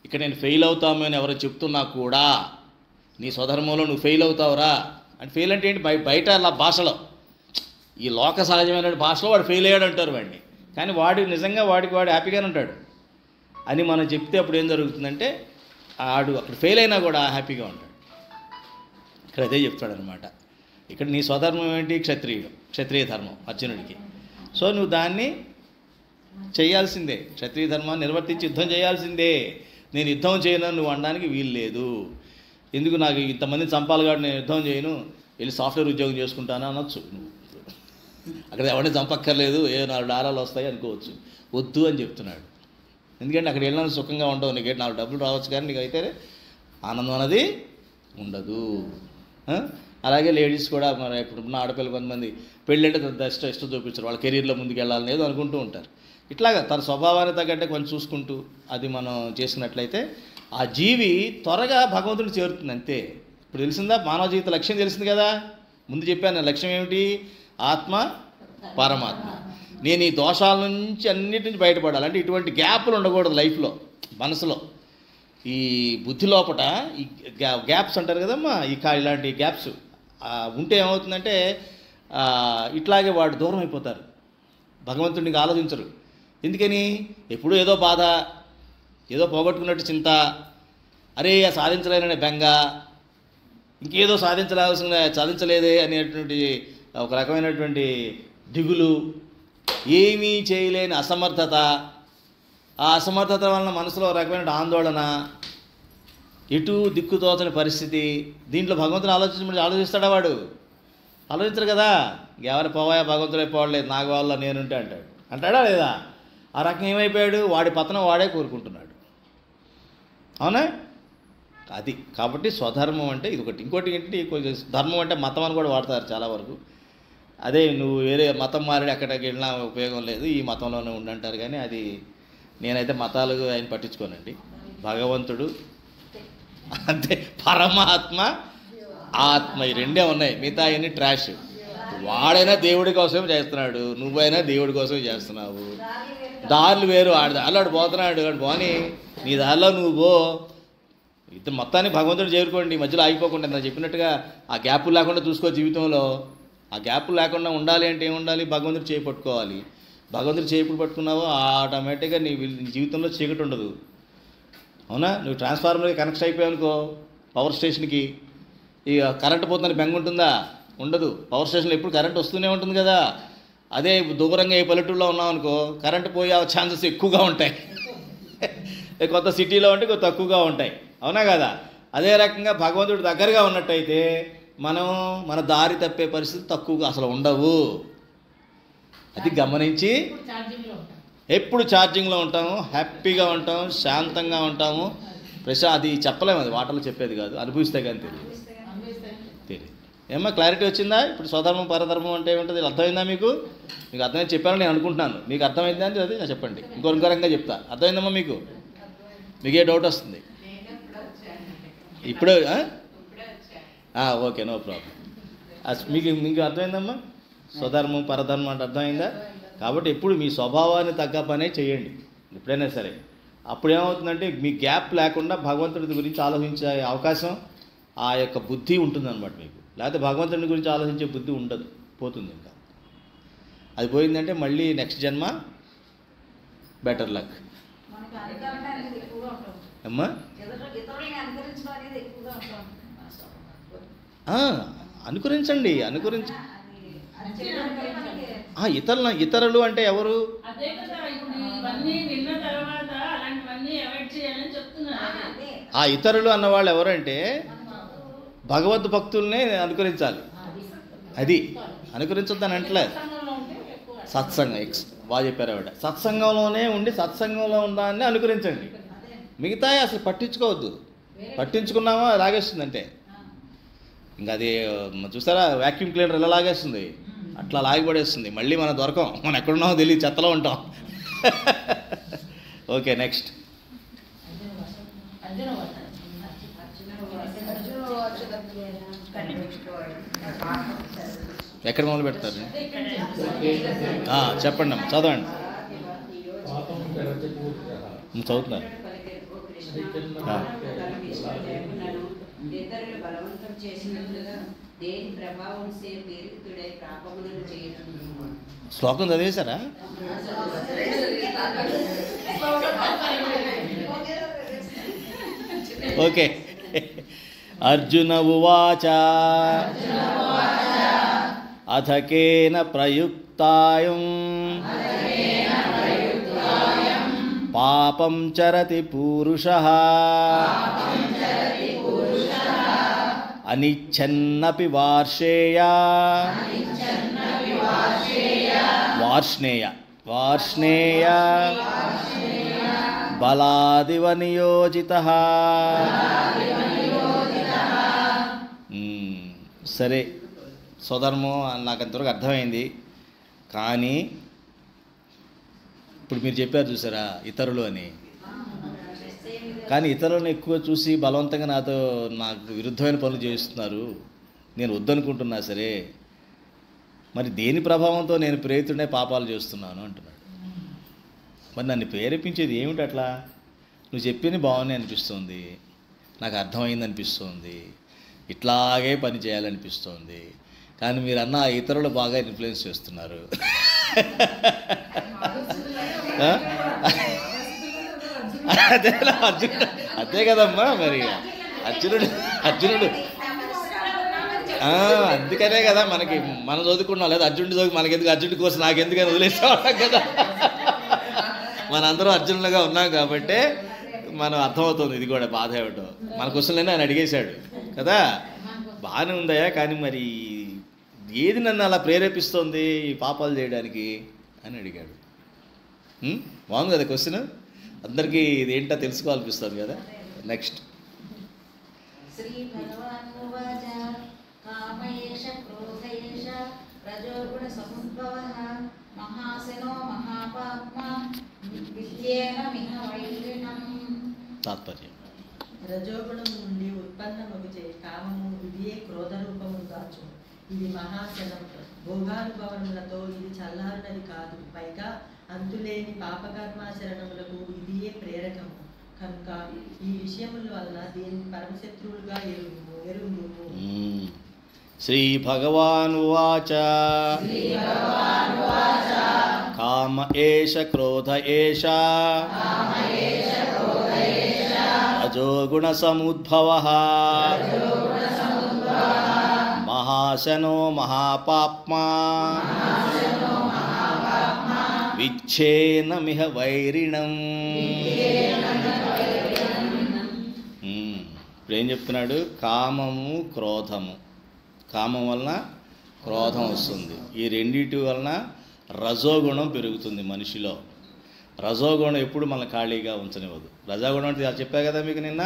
ఇక్కడ నేను ఫెయిల్ అవుతామని ఎవరో చెప్తున్నా కూడా, నీ స్వధర్మంలో నువ్వు ఫెయిల్ అవుతావురా అంటే ఫెయిల్ అంటే ఏంటి? బయట అలా భాషలో, ఈ లోక సహజమైన భాషలో వాడు ఫెయిల్ అయ్యాడు అంటారు వాడిని. కానీ వాడు నిజంగా వాడు హ్యాపీగానే ఉంటాడు అని మనం చెప్తే అప్పుడు ఏం జరుగుతుందంటే ఆడు అక్కడ ఫెయిల్ అయినా కూడా హ్యాపీగా ఉంటాడు. ఇక్కడ అదే చెప్తాడనమాట. ఇక్కడ నీ స్వధర్మం ఏంటి? క్షత్రియ ధర్మం అర్జునుడికి. సో నువ్వు దాన్ని చేయాల్సిందే, క్షత్రియ ధర్మాన్ని నిర్వర్తించి యుద్ధం చేయాల్సిందే. నేను యుద్ధం చేయను నువ్వు అనడానికి వీలు లేదు. ఎందుకు నాకు ఇంతమందిని చంపాలి కాబట్టి నేను యుద్ధం చేయను, వెళ్ళి సాఫ్ట్వేర్ ఉద్యోగం చేసుకుంటాను అనొచ్చు. అక్కడ ఎవరిని చంపక్కర్లేదు, $4 వస్తాయి అనుకోవచ్చు. వద్దు అని చెప్తున్నాడు. ఎందుకంటే అక్కడ వెళ్ళిన సుఖంగా ఉండవు. నీకు 4 డబ్బులు రావచ్చు కానీ నీకైతే ఆనందం అనేది ఉండదు. అలాగే లేడీస్ కూడా మరి ఇప్పుడున్న ఆడపిల్ల కొంతమంది పెళ్ళి అంటే ఇష్టం చూపించారు, వాళ్ళ కెరీర్లో ముందుకు వెళ్ళాలని ఏదో అనుకుంటూ ఉంటారు. ఇట్లాగా తన స్వభావాన్ని తగ్గట్టే కొంచెం చూసుకుంటూ అది మనం చేసినట్లయితే ఆ జీవి త్వరగా భగవంతుడికి చేరుతుంది. అంతే. ఇప్పుడు తెలిసిందా మానవ జీవిత లక్ష్యం తెలిసింది కదా. ముందు చెప్పాను లక్ష్యం ఏమిటి? ఆత్మ పరమాత్మ. నేను ఈ దోషాల నుంచి అన్నిటి నుంచి బయటపడాలి. అంటే ఇటువంటి గ్యాప్లు ఉండకూడదు లైఫ్లో, మనసులో, ఈ బుద్ధి లోపట ఈ గ్యాప్స్ అంటారు కదమ్మా. ఇలాంటి గ్యాప్స్ ఉంటే ఏమవుతుందంటే ఇట్లాగే వాడు దూరం అయిపోతారు, భగవంతుడికి ఆలోచించరు. ఎందుకని? ఎప్పుడూ ఏదో బాధ, ఏదో పోగొట్టుకున్నట్టు చింత, అరే సాధించలేననే బెంగ, ఇంకేదో సాధించలేదే అనేటువంటి ఒక రకమైనటువంటి దిగులు, ఏమీ చేయలేని అసమర్థత. ఆ అసమర్థత వలన మనసులో ఒక రకమైన ఆందోళన, ఎటు దిక్కుతోచని పరిస్థితి. దీంట్లో భగవంతుని ఆలోచిస్తాడా వాడు? ఆలోచించరు కదా. ఎవరు పోవాయా భగవంతుడే పోవట్లేదు, నాకు వాళ్ళ నేనుంటే అంటాడా లేదా? ఆ రకం ఏమైపోయాడు? వాడి పతనం వాడే కోరుకుంటున్నాడు. అవునా? అది కాబట్టి స్వధర్మం అంటే ఇది ఒకటి. ఇంకోటి ఏంటి? ధర్మం అంటే మతం అని కూడా వాడతారు చాలా వరకు. అదే నువ్వు వేరే మతం మారి అక్కడికి వెళ్ళినా ఉపయోగం లేదు, ఈ మతంలోనే ఉండంటారు. కానీ అది నేనైతే మతాలు ఆయన పట్టించుకోనండి. భగవంతుడు అంతే, పరమాత్మ ఆత్మ, ఈ రెండే ఉన్నాయి. మిగతా అన్ని ట్రాష్. వాడైనా దేవుడి కోసమే చేస్తున్నాడు, నువ్వైనా దేవుడి కోసమే చేస్తున్నావు. దారులు వేరు. దారిలో పోతున్నాడు, పోని నీ దారిలో నువ్వు పో. ఇద్దరు మొత్తాన్ని భగవంతుడు చేరుకోండి, మధ్యలో ఆగిపోకుండా. నేను చెప్పినట్టుగా ఆ గ్యాపులు లేకుండా చూసుకో జీవితంలో. ఆ గ్యాపులు లేకుండా ఉండాలి అంటే ఏముండాలి? భగవంతుడు చేయి పట్టుకోవాలి. భగవంతుడు చేయి పట్టుకున్నావో ఆటోమేటిక్గా నీ జీవితంలో చీకటి ఉండదు. అవునా? నువ్వు ట్రాన్స్ఫార్మర్కి కనెక్ట్ అయిపోయావనుకో పవర్ స్టేషన్కి, ఇక కరెంటు పోతుందని బెంగ ఉంటుందా? ఉండదు. పవర్ స్టేషన్లో ఎప్పుడు కరెంట్ వస్తూనే ఉంటుంది కదా. అదే దూరంగా ఏ పల్లెటూరులో ఉన్నామనుకో కరెంటు పోయే ఛాన్సెస్ ఎక్కువగా ఉంటాయి. కొత్త సిటీలో ఉంటే కొంత తక్కువగా ఉంటాయి. అవునా కదా? అదే రకంగా భగవంతుడు దగ్గరగా ఉన్నట్టయితే మనం మన దారి తప్పే పరిస్థితి తక్కువగా అసలు ఉండవు. అది గమనించి ఎప్పుడు ఛార్జింగ్లో ఉంటాము, హ్యాపీగా ఉంటాము, శాంతంగా ఉంటాము. అది చెప్పలేము, అది వాటర్లో చెప్పేది కాదు, అనుభవిస్తే కానీ తెలియదు. ఏమన్నా క్లారిటీ వచ్చిందా? ఇప్పుడు స్వధర్మం పరధర్మం అంటే ఏమిటది అర్థమైందా మీకు? మీకు అర్థమైంది చెప్పాలని నేను అనుకుంటున్నాను. మీకు అర్థమైందా అని అది చెప్పండి. ఇంకో రకంగా చెప్తా. అర్థమైందమ్మా మీకు? మీకే డౌట్ వస్తుంది ఇప్పుడు? Okay, no problem. మీకు అర్థమైందమ్మా? స్వధర్మం పరధర్మం అంటే అర్థమైందా? కాబట్టి ఎప్పుడు మీ స్వభావాన్ని తగ్గ పనే చేయండి ఎప్పుడైనా సరే. అప్పుడు ఏమవుతుందంటే మీ గ్యాప్ లేకుండా భగవంతుడి గురించి ఆలోచించే అవకాశం, ఆ యొక్క బుద్ధి ఉంటుందన్నమాట మీకు. లేకపోతే భగవంతుడి గురించి ఆలోచించే బుద్ధి ఉండదు, పోతుంది. ఇంకా అది పోయిందంటే మళ్ళీ నెక్స్ట్ జన్మ బెటర్ లక్. అమ్మా అనుకరించండి, ఇతరులు అంటే ఎవరు? ఆ ఇతరులు అన్నవాళ్ళు ఎవరంటే భగవద్ భక్తుల్నే అనుకరించాలి. అది అనుకరించొద్దని అంటలేదు. సత్సంగం బాగా చెప్పారు ఆవిడ. సత్సంగంలోనే ఉండి సత్సంగంలో ఉందాన్ని అనుకరించండి. మిగతా అసలు పట్టించుకోవద్దు. పట్టించుకున్నామా లాగేస్తుందంటే ఇంకా అది చూసారా, వ్యాక్యూమ్ క్లీనర్ ఎలా లాగేస్తుంది అట్లా లాగిపడేస్తుంది. మళ్ళీ మనం దొరకం, మనం ఎక్కడున్నామో తెలియదు, చెత్తలో ఉంటాం. Okay next. ఎక్కడ మొదలు పెడతారు? చెప్పండి అమ్మ, చదవండి. చదువుతున్నారు. శ్లోకం చదివేశారా? ఓకే. అర్జున ఉవాచ అథ కేన ప్రయుక్తాయం పాపం చరతి పూరుషః అనిచ్ఛన్నపి వార్ష్ణేయ బలాదివ నియోజితః. సరే సోదరము, నాకు అంతవరకు అర్థమైంది. కానీ ఇప్పుడు మీరు చెప్పారు చూసారా ఇతరులు అని, కానీ ఇతరులను ఎక్కువ చూసి బలవంతంగా నాకు విరుద్ధమైన పనులు చేస్తున్నారు, నేను వద్దనుకుంటున్నా. సరే మరి దేని ప్రభావంతో నేను ప్రేరితుడే పాపాలు చేస్తున్నాను అంటున్నాడు. మరి నన్ను ప్రేరేపించేది ఏమిటి? అట్లా నువ్వు చెప్పింది బాగుంది అనిపిస్తుంది, నాకు అర్థమైంది అనిపిస్తుంది, ఇట్లాగే పని చేయాలనిపిస్తుంది. కానీ మీరు అన్న ఇతరులు బాగా ఇన్ఫ్లుయెన్స్ చేస్తున్నారు. అర్జునుడు అదే కదమ్మా. మరి అర్జునుడు అందుకనే కదా మనం చదువుకున్నాం. లేదా అర్జునుడి చదువు మనకెందుకు, అర్జునుడి కోసం నాకెందుకని వదిలేసేవాళ్ళం కదా. మనందరం అర్జునులుగా ఉన్నాం కాబట్టి మనం అర్థమవుతుంది ఇది కూడా బాధ ఏమిటో. మన క్వశ్చన్లన్నీ ఆయన అడిగేశాడు కదా. బాగానే ఉందయా, కానీ మరి ఏది నన్ను అలా ప్రేరేపిస్తోంది ఈ పాపాలు చేయడానికి అని అడిగాడు. బాగుంది కదా క్వశ్చన్. అందరికీ ఇది ఏంటో తెలుసుకోవాలనిపిస్తుంది కదా. నెక్స్ట్. శ్రీ భగవాన్ ఉవాచ కామయేష క్రోధయేష రజోగుణ సముద్భవః మహాసనో మహాపాప్మా విద్యేన మిహ వైరిణం. తాత్పర్యం: రజోగుణం నుండి ఉత్పన్నమగుచే కామము ఇదియే క్రోధ రూపము కాచు. ఇది మహాశనం. భోగానుభవములతో ఇది చల్లారునది కాదు. పైగా అంతులేని పాపకర్మాచరణములకు ఇదియే ప్రేరకము. కనుక ఈ విషయముల వలన దీన్ని పరమశత్రువులుగా ఎరుగుము. శ్రీ భగవాన్ ఉవాచ కామ ఏష క్రోధ ఏష రజోగుణ సముద్భవః మహాశనో మహాపాప్మా విచ్ఛేన మిహ వైరిణం. ఇప్పుడు ఏం చెప్తున్నాడు? కామము క్రోధము. కామం వలన క్రోధం వస్తుంది. ఈ రెండిటి వలన రజోగుణం పెరుగుతుంది మనిషిలో. రజోగుణం ఎప్పుడు మనల్ని ఖాళీగా ఉంచనివ్వదు. రజోగుణం అంటే చెప్పా కదా మీకు నిన్న,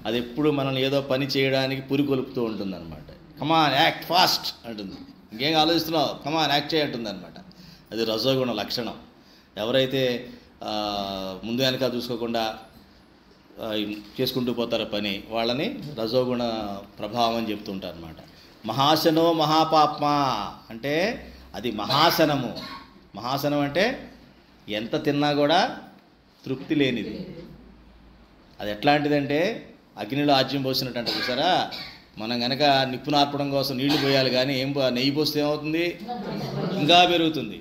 అది ఎప్పుడు మనల్ని ఏదో పని చేయడానికి పురికొల్పుతూ ఉంటుంది అనమాట. కమాన్ యాక్ట్ ఫాస్ట్ అంటుంది. ఇంకేం ఆలోచిస్తున్నావు, కమాన్ యాక్ట్ చేయంటుంది అనమాట. అది రజోగుణ లక్షణం. ఎవరైతే ముందు వెనక చూసుకోకుండా చేసుకుంటూ పోతారో పని, వాళ్ళని రజోగుణ ప్రభావం అని చెప్తుంటారు అనమాట. మహాశనో మహాపాప్మా అంటే అది మహాశనము. మహాశనం అంటే ఎంత తిన్నా కూడా తృప్తి లేనిది. అది ఎట్లాంటిదంటే అగ్నిలో ఆజ్యం పోసినట్టు అంటే చూసారా. మనం కనుక నిప్పు నార్పడం కోసం నీళ్లు పోయాలి, కానీ నెయ్యి పోస్తే ఏమవుతుంది? ఇంకా పెరుగుతుంది.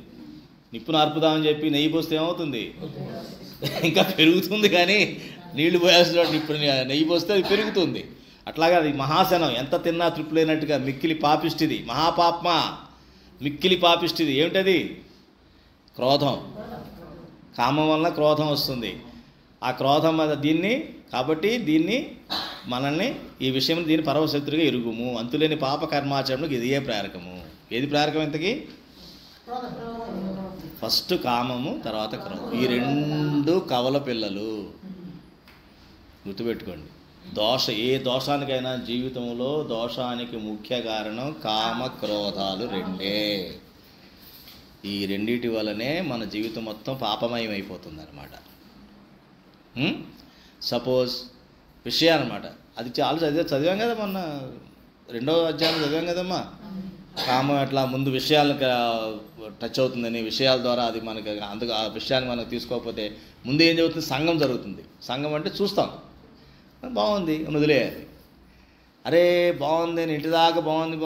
నిప్పును ఆర్పుదామని చెప్పి నెయ్యి పోస్తే ఏమవుతుంది? ఇంకా పెరుగుతుంది. కానీ నీళ్లు పోయాల్సిన నిప్పు నెయ్యి పోస్తే అది పెరుగుతుంది. అట్లాగా అది మహాశనం, ఎంత తిన్నా తృప్తి లేనట్టుగా మిక్కిలి పాపిష్టిది, మహాపాప్మా, మిక్కిలి పాపిష్టిది. ఏమిటది? క్రోధం. కామం వలన క్రోధం వస్తుంది. ఆ క్రోధం కాబట్టి దీన్ని మనల్ని ఈ విషయం దీన్ని పరమశత్రుగా ఎరుగుము. అంతులేని పాప కర్మాచరణకు ఇదే ప్రేరకము. ఏది ప్రేరకం ఇంతకీ? ఫస్ట్ కామము, తర్వాత క్రోధం. ఈ రెండు కవల పిల్లలు. గుర్తుపెట్టుకోండి. ఏ దోషానికైనా జీవితంలో దోషానికి ముఖ్య కారణం కామ క్రోధాలు రెండే. ఈ రెండిటి వలనే మన జీవితం మొత్తం పాపమయం అయిపోతుంది అనమాట. సపోజ్ విషయం అనమాట, అది చాలా చదివాం కదా, మొన్న 2వ అధ్యాయం చదివాం కదమ్మా. కామం ఎట్లా ముందు విషయాలకు టచ్ అవుతుందని, విషయాల ద్వారా అది మనకి అందుకు ఆ విషయాన్ని మనకు తీసుకోకపోతే ముందు ఏం జరుగుతుంది? సంఘం జరుగుతుంది. సంఘం అంటే చూస్తాం, బాగుంది వదిలేయాలి. అరే బాగుంది అని ఇంటి దాకా బాగుంది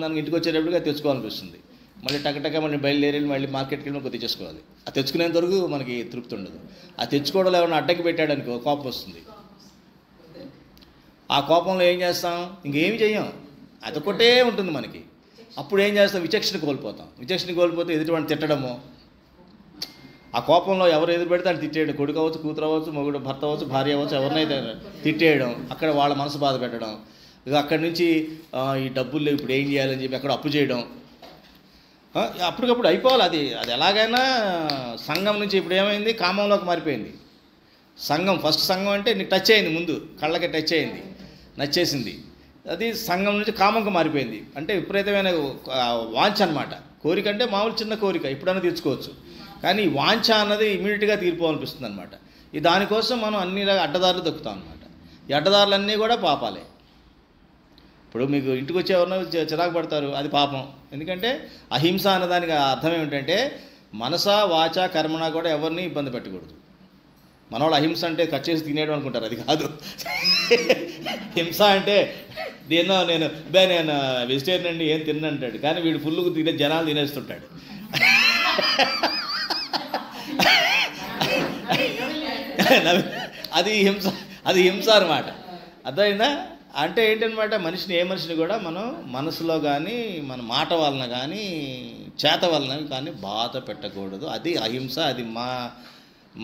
అని ఇంటికి వచ్చేటప్పటికి అది తెచ్చుకోవాలనిపిస్తుంది. మళ్ళీ టకటక మళ్ళీ బయలుదేరి మళ్ళీ మార్కెట్కి వెళ్ళి కొద్ది తెచ్చుకోవాలి. అది తెచ్చుకునేంత వరకు మనకి తృప్తి ఉండదు. ఆ తెచ్చుకోవడంలో ఏమైనా అడ్డంకి పెట్టాడనుకో కోపం వస్తుంది. ఆ కోపంలో ఏం చేస్తాం? ఇంకేమి చెయ్యం, అదొకటే ఉంటుంది మనకి. అప్పుడు ఏం చేస్తాం? విచక్షణ కోల్పోతాం. విచక్షణ కోల్పోతే ఎదుటివాడిని తిట్టడము, ఆ కోపంలో ఎవరు ఎదురు పెడితే అని తిట్టేయడం, కొడుకు అవ్వచ్చు, కూతురు అవ్వచ్చు, మొగుడు భర్త అవ్వచ్చు, భార్య అవ్వచ్చు, ఎవరినైతే తిట్టేయడం, అక్కడ వాళ్ళ మనసు బాధ పెట్టడం. ఇక అక్కడి నుంచి ఈ డబ్బులు లేవు ఇప్పుడు ఏం చేయాలని చెప్పి అక్కడ అప్పు చేయడం. అప్పటికప్పుడు అయిపోవాలి. అది ఎలాగైనా సంఘం నుంచి ఇప్పుడు ఏమైంది? కామంలోకి మారిపోయింది. సంఘం ఫస్ట్ సంఘం అంటే నీకు టచ్ అయింది, ముందు కళ్ళకి టచ్ అయింది, నచ్చేసింది. అది సంఘం నుంచి కామంగా మారిపోయింది. అంటే విపరీతమైన వాంఛ అనమాట. కోరిక అంటే మామూలు చిన్న కోరిక ఎప్పుడైనా తీర్చుకోవచ్చు, కానీ వాంఛ అన్నది ఇమీడియట్గా తీరిపోవాలనిపిస్తుంది అనమాట. ఈ దానికోసం మనం అన్ని అడ్డదారులు దొక్కుతాం అనమాట. ఈ అడ్డదారులన్నీ కూడా పాపాలే. ఇప్పుడు మీకు ఇంటికి వచ్చే ఎవరినో చిరాకు పడతారు, అది పాపం. ఎందుకంటే అహింస అన్నదానికి అర్థం ఏమిటంటే మనస వాచ కర్మణ కూడా ఎవరిని ఇబ్బంది పెట్టకూడదు. మనవాళ్ళు అహింస అంటే కట్ చేసి తినేయడం అనుకుంటారు, అది కాదు. హింస అంటే నేను వెజిటేరియన్ అండి ఏం తిన్నంటాడు, కానీ వీడు ఫుల్గా తినే జనాలు తినేస్తుంటాడు. అది హింస అనమాట. అర్థమైందా? అంటే ఏంటనమాట, ఏ మనిషిని కూడా మనం మనసులో కానీ మన మాట వలన కానీ చేత వలన కానీ బాధ పెట్టకూడదు. అది అహింస. అది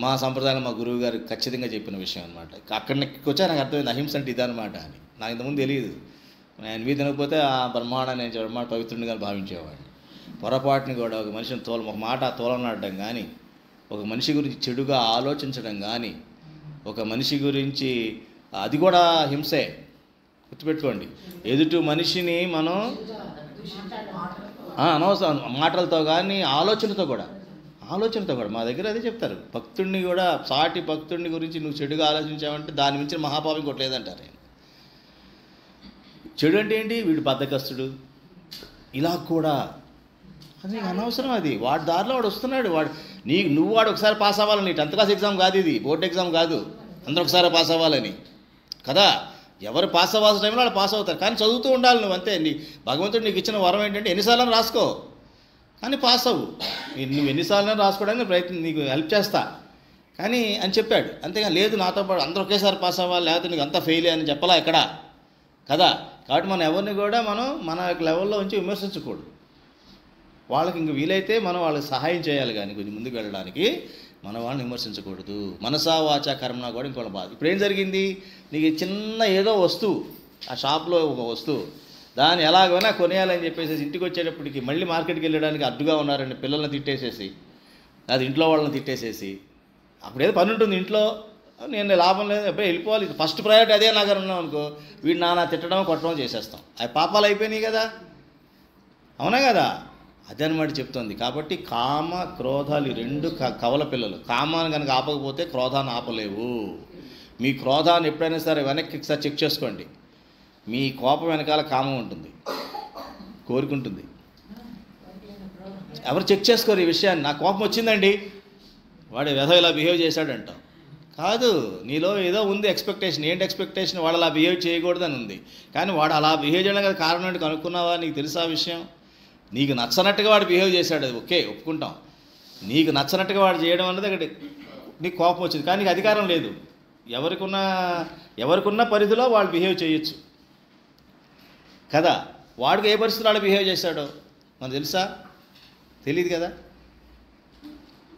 మా సంప్రదాయం మా గురువు గారు ఖచ్చితంగా చెప్పిన విషయం అనమాట. అక్కడికి వచ్చా నాకు అర్థమైంది అహింస అంటే ఇదనమాట అని. నాకు ఇంతకుముందు తెలియదు. ఆయన మీద తినకపోతే ఆ బ్రహ్మాండాన్ని నేను బ్రహ్మాండ పవిత్రుడిగా భావించేవాడిని. పొరపాటుని కూడా ఒక మనిషిని ఒక మాట తోలనాడడం కానీ, ఒక మనిషి గురించి చెడుగా ఆలోచించడం కానీ, ఒక మనిషి గురించి అది కూడా హింసే. గుర్తుపెట్టుకోండి. ఎదుటి మనిషిని మనం అనవసరం మాటలతో కానీ ఆలోచనతో కూడా మా దగ్గర అదే చెప్తారు. భక్తుడిని కూడా, సాటి భక్తుడిని గురించి నువ్వు చెడుగా ఆలోచించావంటే దాని మించిన మహాపాపం కొట్టలేదంటారు. చెడు అంటే ఏంటి? వీడు బద్ధకస్తుడు, ఇలా కూడా అది అనవసరం. అది వాడి దారిలో వాడు వస్తున్నాడు. నువ్వు వాడు ఒకసారి పాస్ అవ్వాలని. 10th క్లాస్ ఎగ్జామ్ కాదు ఇది, బోర్డు ఎగ్జామ్ కాదు అందరూ ఒకసారి పాస్ అవ్వాలని కదా. ఎవరు పాస్ అవ్వాల్సిన టైంలో వాళ్ళు పాస్ అవుతారు, కానీ చదువుతూ ఉండాలి నువ్వు. అంతే. భగవంతుడు నీకు ఇచ్చిన వరం ఏంటంటే ఎన్నిసార్లు రాసుకో, కానీ పాస్ అవ్వు. నువ్వు ఎన్నిసార్లు రాసుకోవడానికి ప్రయత్నం, నీకు హెల్ప్ చేస్తా కానీ అని చెప్పాడు. అంతేగా లేదు నాతో పాటు అందరూ ఒకేసారి పాస్ అవ్వాలి, లేకపోతే నీకు అంతా ఫెయిల్ అని చెప్పలా ఎక్కడ కదా. కాబట్టి మనం ఎవరిని కూడా మన లెవెల్లో ఉంచి విమర్శించకూడదు. వాళ్ళకి ఇంక వీలైతే మనం వాళ్ళకి సహాయం చేయాలి, కానీ కొంచెం ముందుకు వెళ్ళడానికి మన వాళ్ళని విమర్శించకూడదు. మనసా వాచా కర్మణ కూడా ఇంకోటి బాధ. ఇప్పుడు ఏం జరిగింది? నీకు చిన్న ఏదో వస్తువు, ఆ షాప్లో ఒక వస్తువు, దాన్ని ఎలాగైనా కొనేయాలని చెప్పేసి ఇంటికి వచ్చేటప్పటికి మళ్ళీ మార్కెట్కి వెళ్ళడానికి అడ్డుగా ఉన్నారండి పిల్లల్ని తిట్టేసేసి, అది ఇంట్లో వాళ్ళని తిట్టేసేసి, అప్పుడు ఏదో పని ఉంటుంది ఇంట్లో, నేను లాభం లేదు ఎప్పుడో వెళ్ళిపోవాలి, ఫస్ట్ ప్రయారిటీ అదే నాగర్ ఉన్నాం అనుకో, వీడు నాన్న తిట్టడం కొట్టడం చేసేస్తాం. అవి పాపాలు అయిపోయినాయి కదా, అవునా కదా. అదనమాట చెప్తుంది. కాబట్టి కామ క్రోధాలు 2 కవల పిల్లలు. కామాన్ని కనుక ఆపకపోతే క్రోధాన్ని ఆపలేవు. మీ క్రోధాన్ని ఎప్పుడైనా సరే వెనక్కి ఒకసారి చెక్ చేసుకోండి. మీ కోపం వెనకాల కామం ఉంటుంది, కోరుకుంటుంది. ఎవరు చెక్ చేసుకోరు ఈ విషయాన్ని. నా కోపం వచ్చిందండి, వాడు ఏదో ఇలా బిహేవ్ చేశాడంటాం. కాదు, నీలో ఏదో ఉంది ఎక్స్పెక్టేషన్. ఏంటి ఎక్స్పెక్టేషన్? వాడు అలా బిహేవ్ చేయకూడదని ఉంది, కానీ వాడు అలా బిహేవ్ చేయడం కదా కారణం ఏంటి కనుక్కున్నావా? నీకు తెలుసా విషయం? నీకు నచ్చనట్టుగా వాడు బిహేవ్ చేశాడు, అది ఓకే ఒప్పుకుంటాం. నీకు నచ్చనట్టుగా వాడు చేయడం అన్నది ఒకటి నీకు కోపం వచ్చింది, కానీ నీకు అధికారం లేదు. ఎవరికున్న పరిధిలో వాళ్ళు బిహేవ్ చేయొచ్చు కదా. వాడికి ఏ పరిస్థితుల్లో వాడు బిహేవ్ చేశాడో మనకు తెలుసా? తెలియదు కదా.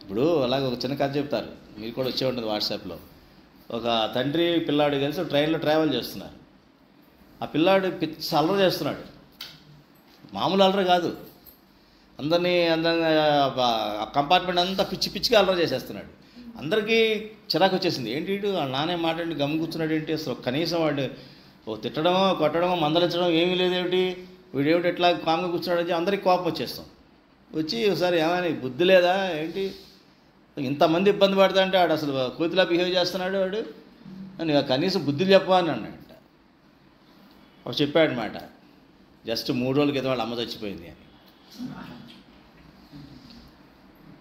ఇప్పుడు అలాగే ఒక చిన్న కథ చెప్తారు, మీరు కూడా వచ్చే ఉంటుంది వాట్సాప్లో. ఒక తండ్రి పిల్లాడు కలిసి ట్రైన్లో ట్రావెల్ చేస్తున్నారు. ఆ పిల్లాడు పిచ్చి అల్లరి చేస్తున్నాడు, మామూలు అల్లరి కాదు. అందరినీ కంపార్ట్మెంట్ అంతా పిచ్చి పిచ్చిగా అల్లరి చేసేస్తున్నాడు. అందరికీ చిరాకు వచ్చేసింది. ఏంటి వీడు వాళ్ళ నానే మాట్లాడి గమ్ము కూర్చున్నాడు ఏంటి, అసలు కనీసం వాడు ఓ తిట్టడమో కొట్టడమో మందలించడం ఏమీ లేదేమిటి, వీడేమిటి ఎట్లా కామ్గా కూర్చున్నాడు అని అందరికీ కోపం వచ్చేస్తాం. వచ్చి ఒకసారి ఏమైనా బుద్ధి లేదా ఏంటి, ఇంతమంది ఇబ్బంది పడతా అంటే వాడు అసలు కోతిలా బిహేవ్ చేస్తున్నాడు వాడు అని కనీసం బుద్ధి చెప్పవా అని అన్నాడంట. అప్పుడు చెప్పాడనమాట, జస్ట్ 3 రోజుల క్రితం వాళ్ళ అమ్మ చచ్చిపోయింది అని.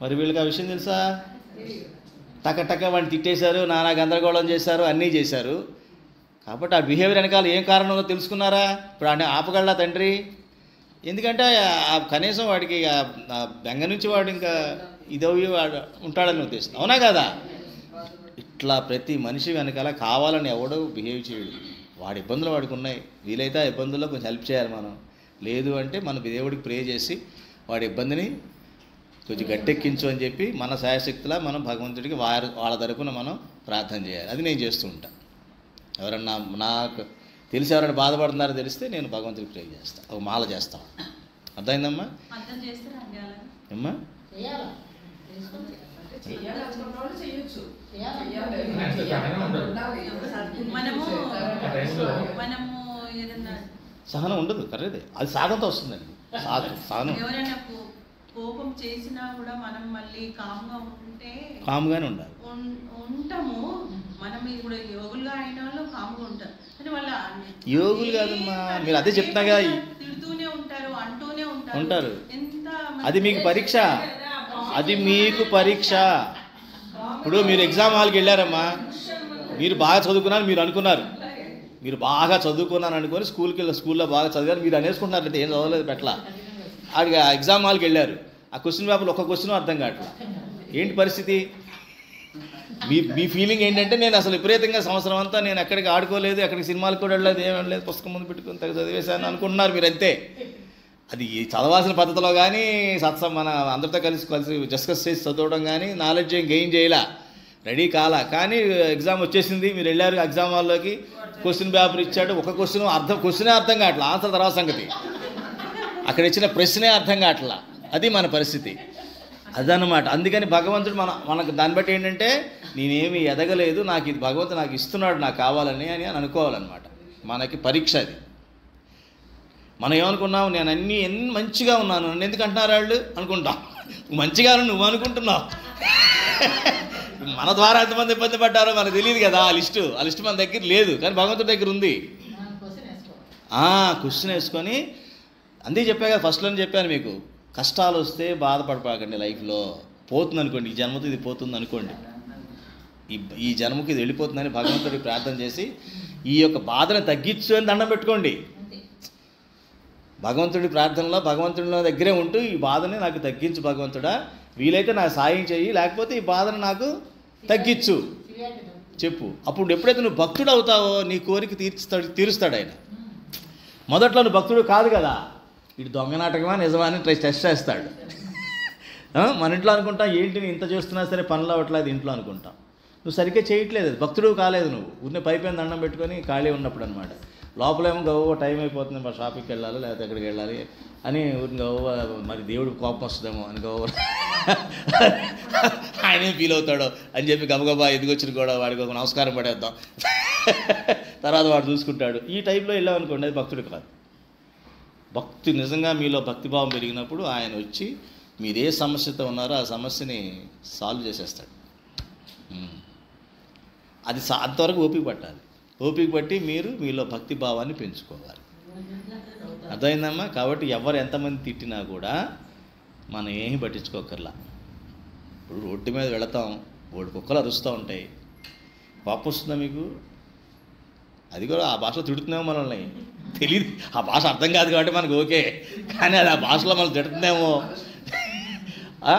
మరి వీళ్ళకి ఆ విషయం తెలుసా? టక వాడిని తిట్టేశారు, నానా గందరగోళం చేశారు, అన్నీ చేశారు. కాబట్టి ఆ బిహేవియర్ వెనకాల ఏం కారణం ఉందో తెలుసుకున్నారా? ఇప్పుడు ఆయన ఆపగలడా తండ్రి? ఎందుకంటే కనీసం వాడికి బెంగ నుంచి వాడు ఇంకా ఇదవి వాడు ఉంటాడని ఉద్దేశం, అవునా కదా? ఇట్లా ప్రతి మనిషి వెనకాల కావాలని ఎవడో బిహేవ్ చేయడు. వాడి ఇబ్బందులు వాడికి ఉన్నాయి, వీలైతే ఆ ఇబ్బందుల్లో కొంచెం హెల్ప్ చేయాలి మనం. లేదు అంటే మన దేవుడికి ప్రే చేసి వాడి ఇబ్బందిని కొంచెం గట్టెక్కించు అని చెప్పి మన శాయశక్తిలా మనం భగవంతుడికి వాళ్ళ తరపున మనం ప్రార్థన చేయాలి. అది నేను చేస్తూ ఉంటాను. ఎవరన్నా నాకు తెలిసి ఎవరైనా బాధపడుతున్నారో తెలిస్తే నేను భగవంతుడికి ప్రే చేస్తాను, ఒక మాల చేస్తాను. అర్థమైందమ్మా? అమ్మా సహనం ఉండదు, కరెక్టే. అది సాధనతో వస్తుందండి. సహనం కోపం చేసినా కూడా మనం మళ్ళీ కామ్గానే ఉండాలి. ఉంటాము. మనం ఇప్పుడు యోగులుగా అయిన వాళ్ళు కామ్గా ఉంటారు, కానీ వాళ్ళ యోగులు కాదమ్మా, మీరు అదే చెప్తున్నా కదా, తిడుతూనే ఉంటారు, అంటూనే ఉంటారు. ఎంత అది మీకు పరీక్ష, అది మీకు పరీక్ష. ఇప్పుడు మీరు ఎగ్జామ్ హాల్కి వెళ్ళారమ్మా, మీరు బాగా చదువుకున్నారు, మీరు అనుకున్నారు మీరు బాగా చదువుకున్నాను అనుకొని స్కూల్లో బాగా చదివారు, మీరు అనేసుకుంటున్నారు అంటే ఏం చదవలేదు పెట్టలా. ఆడికి ఆ ఎగ్జామ్ హాల్కి వెళ్ళారు, ఆ క్వశ్చన్ పేపర్లో ఒక్క క్వశ్చన్ అర్థం కావట్లేదు. ఏంటి పరిస్థితి? మీ ఫీలింగ్ ఏంటంటే నేను అసలు విపరీతంగా సంవత్సరం అంతా నేను ఎక్కడికి ఆడుకోలేదు, ఎక్కడికి సినిమాలకు కూడా వెళ్ళలేదు, ఏం వెళ్ళలేదు, పుస్తకం ముందు పెట్టుకుని తెగ చదివేశాను అనుకుంటున్నారు మీరు. అంతే. అది చదవాల్సిన పద్ధతిలో కానీ మన అందరితో కలిసి డిస్కస్ చేసి చదవడం కానీ నాలెడ్జ్ ఏం గెయిన్ చేయలా, రెడీ కాలా. కానీ ఎగ్జామ్ వచ్చేసింది, మీరు వెళ్ళారు ఎగ్జామ్ హాల్లోకి, క్వశ్చన్ పేపర్ ఇచ్చాడు, ఒక క్వశ్చనే అర్థం కావట్లా, ఆన్సర్ తర్వాత సంగతి. అక్కడ ఇచ్చిన ప్రశ్నే అర్థం కావట్లా. అది మన పరిస్థితి, అదన్నమాట. అందుకని భగవంతుడు మనకు దాన్ని బట్టి ఏంటంటే నేనేమి ఎదగలేదు, నాకు ఇది భగవంతుడు నాకు ఇస్తున్నాడు, నాకు కావాలని అని అనుకోవాలన్నమాట. మనకి పరీక్ష అది. మనం ఏమనుకున్నావు, నేను అన్నీ మంచిగా ఉన్నాను, నన్ను ఎందుకు అంటున్నారు వాళ్ళు అనుకుంటాం. మంచిగా నువ్వు అనుకుంటున్నావు, మన ద్వారా ఎంతమంది ఇబ్బంది పడ్డారో మనకు తెలియదు కదా. ఆ లిస్టు మన దగ్గర లేదు, కానీ భగవంతుడి దగ్గర ఉంది. క్వశ్చన్ వేసుకొని అందుకే చెప్పా కదా, ఫస్ట్లోనే చెప్పాను మీకు, కష్టాలు వస్తే బాధపడపాకండి. లైఫ్లో పోతుంది అనుకోండి, ఈ జన్మతో ఇది పోతుంది అనుకోండి, ఈ జన్మకి ఇది వెళ్ళిపోతుందని భగవంతుడికి ప్రార్థన చేసి ఈ యొక్క బాధను తగ్గించు అని దండం పెట్టుకోండి. భగవంతుడి ప్రార్థనలో భగవంతుడిలో దగ్గరే ఉంటూ ఈ బాధని నాకు తగ్గించు భగవంతుడా, వీలైతే నాకు సాయం చెయ్యి, లేకపోతే ఈ బాధను నాకు తగ్గించు చెప్పు. అప్పుడు ఎప్పుడైతే నువ్వు భక్తుడు అవుతావో నీ కోరిక తీరుస్తాడు ఆయన. మొదట్లో నువ్వు భక్తుడు కాదు కదా, ఇటు దొంగ నాటకమా నిజమా అని టెస్ట్ చేస్తాడు. మన ఇంట్లో అనుకుంటాం ఏంటి ఇంత చేస్తున్నా సరే పనులు అవ్వట్లేదు ఇంట్లో అనుకుంటాం. నువ్వు సరిగ్గా చేయట్లేదు, భక్తుడు కాలేదు నువ్వు. ఊరిని పైపైన దండం పెట్టుకొని ఖాళీ ఉన్నప్పుడు అనమాట. లోపలేమో గవ్వ టైం అయిపోతుంది, మా షాపింగ్కి వెళ్ళాలి లేకపోతే ఎక్కడికి వెళ్ళాలి అని ఊరిని గవ్వ, మరి దేవుడికి కోపం వస్తుందేమో అని గవ్వ ఆయనే ఫీల్ అవుతాడో అని చెప్పి గబగబా ఎదిగొచ్చిన కూడా వాడికి ఒక నమస్కారం పడేద్దాం, తర్వాత వాడు చూసుకుంటాడు. ఈ టైంలో వెళ్ళామనుకోండి, అది భక్తుడు కాదు. భక్తి నిజంగా మీలో భక్తిభావం పెరిగినప్పుడు ఆయన వచ్చి మీరు ఏ సమస్యతో ఉన్నారో ఆ సమస్యని సాల్వ్ చేసేస్తాడు. అది అంతవరకు ఓపిక పట్టాలి. ఓపిక పట్టి మీరు మీలో భక్తిభావాన్ని పెంచుకోవాలి. అర్థమైందమ్మా? కాబట్టి ఎవరు ఎంతమంది తిట్టినా కూడా మనం ఏమీ పట్టించుకోకర్లా. ఇప్పుడు రోడ్డు మీద వెళతాం, ఓడి కుక్కలు అరుస్తూ ఉంటాయి, కోపం వస్తుందా మీకు? అది కూడా ఆ భాషలో తిడుతున్నామో మనల్ని తెలియదు, ఆ భాష అర్థం కాదు కాబట్టి మనకు ఓకే, కానీ అది ఆ భాషలో మనం తిడుతుందేమో.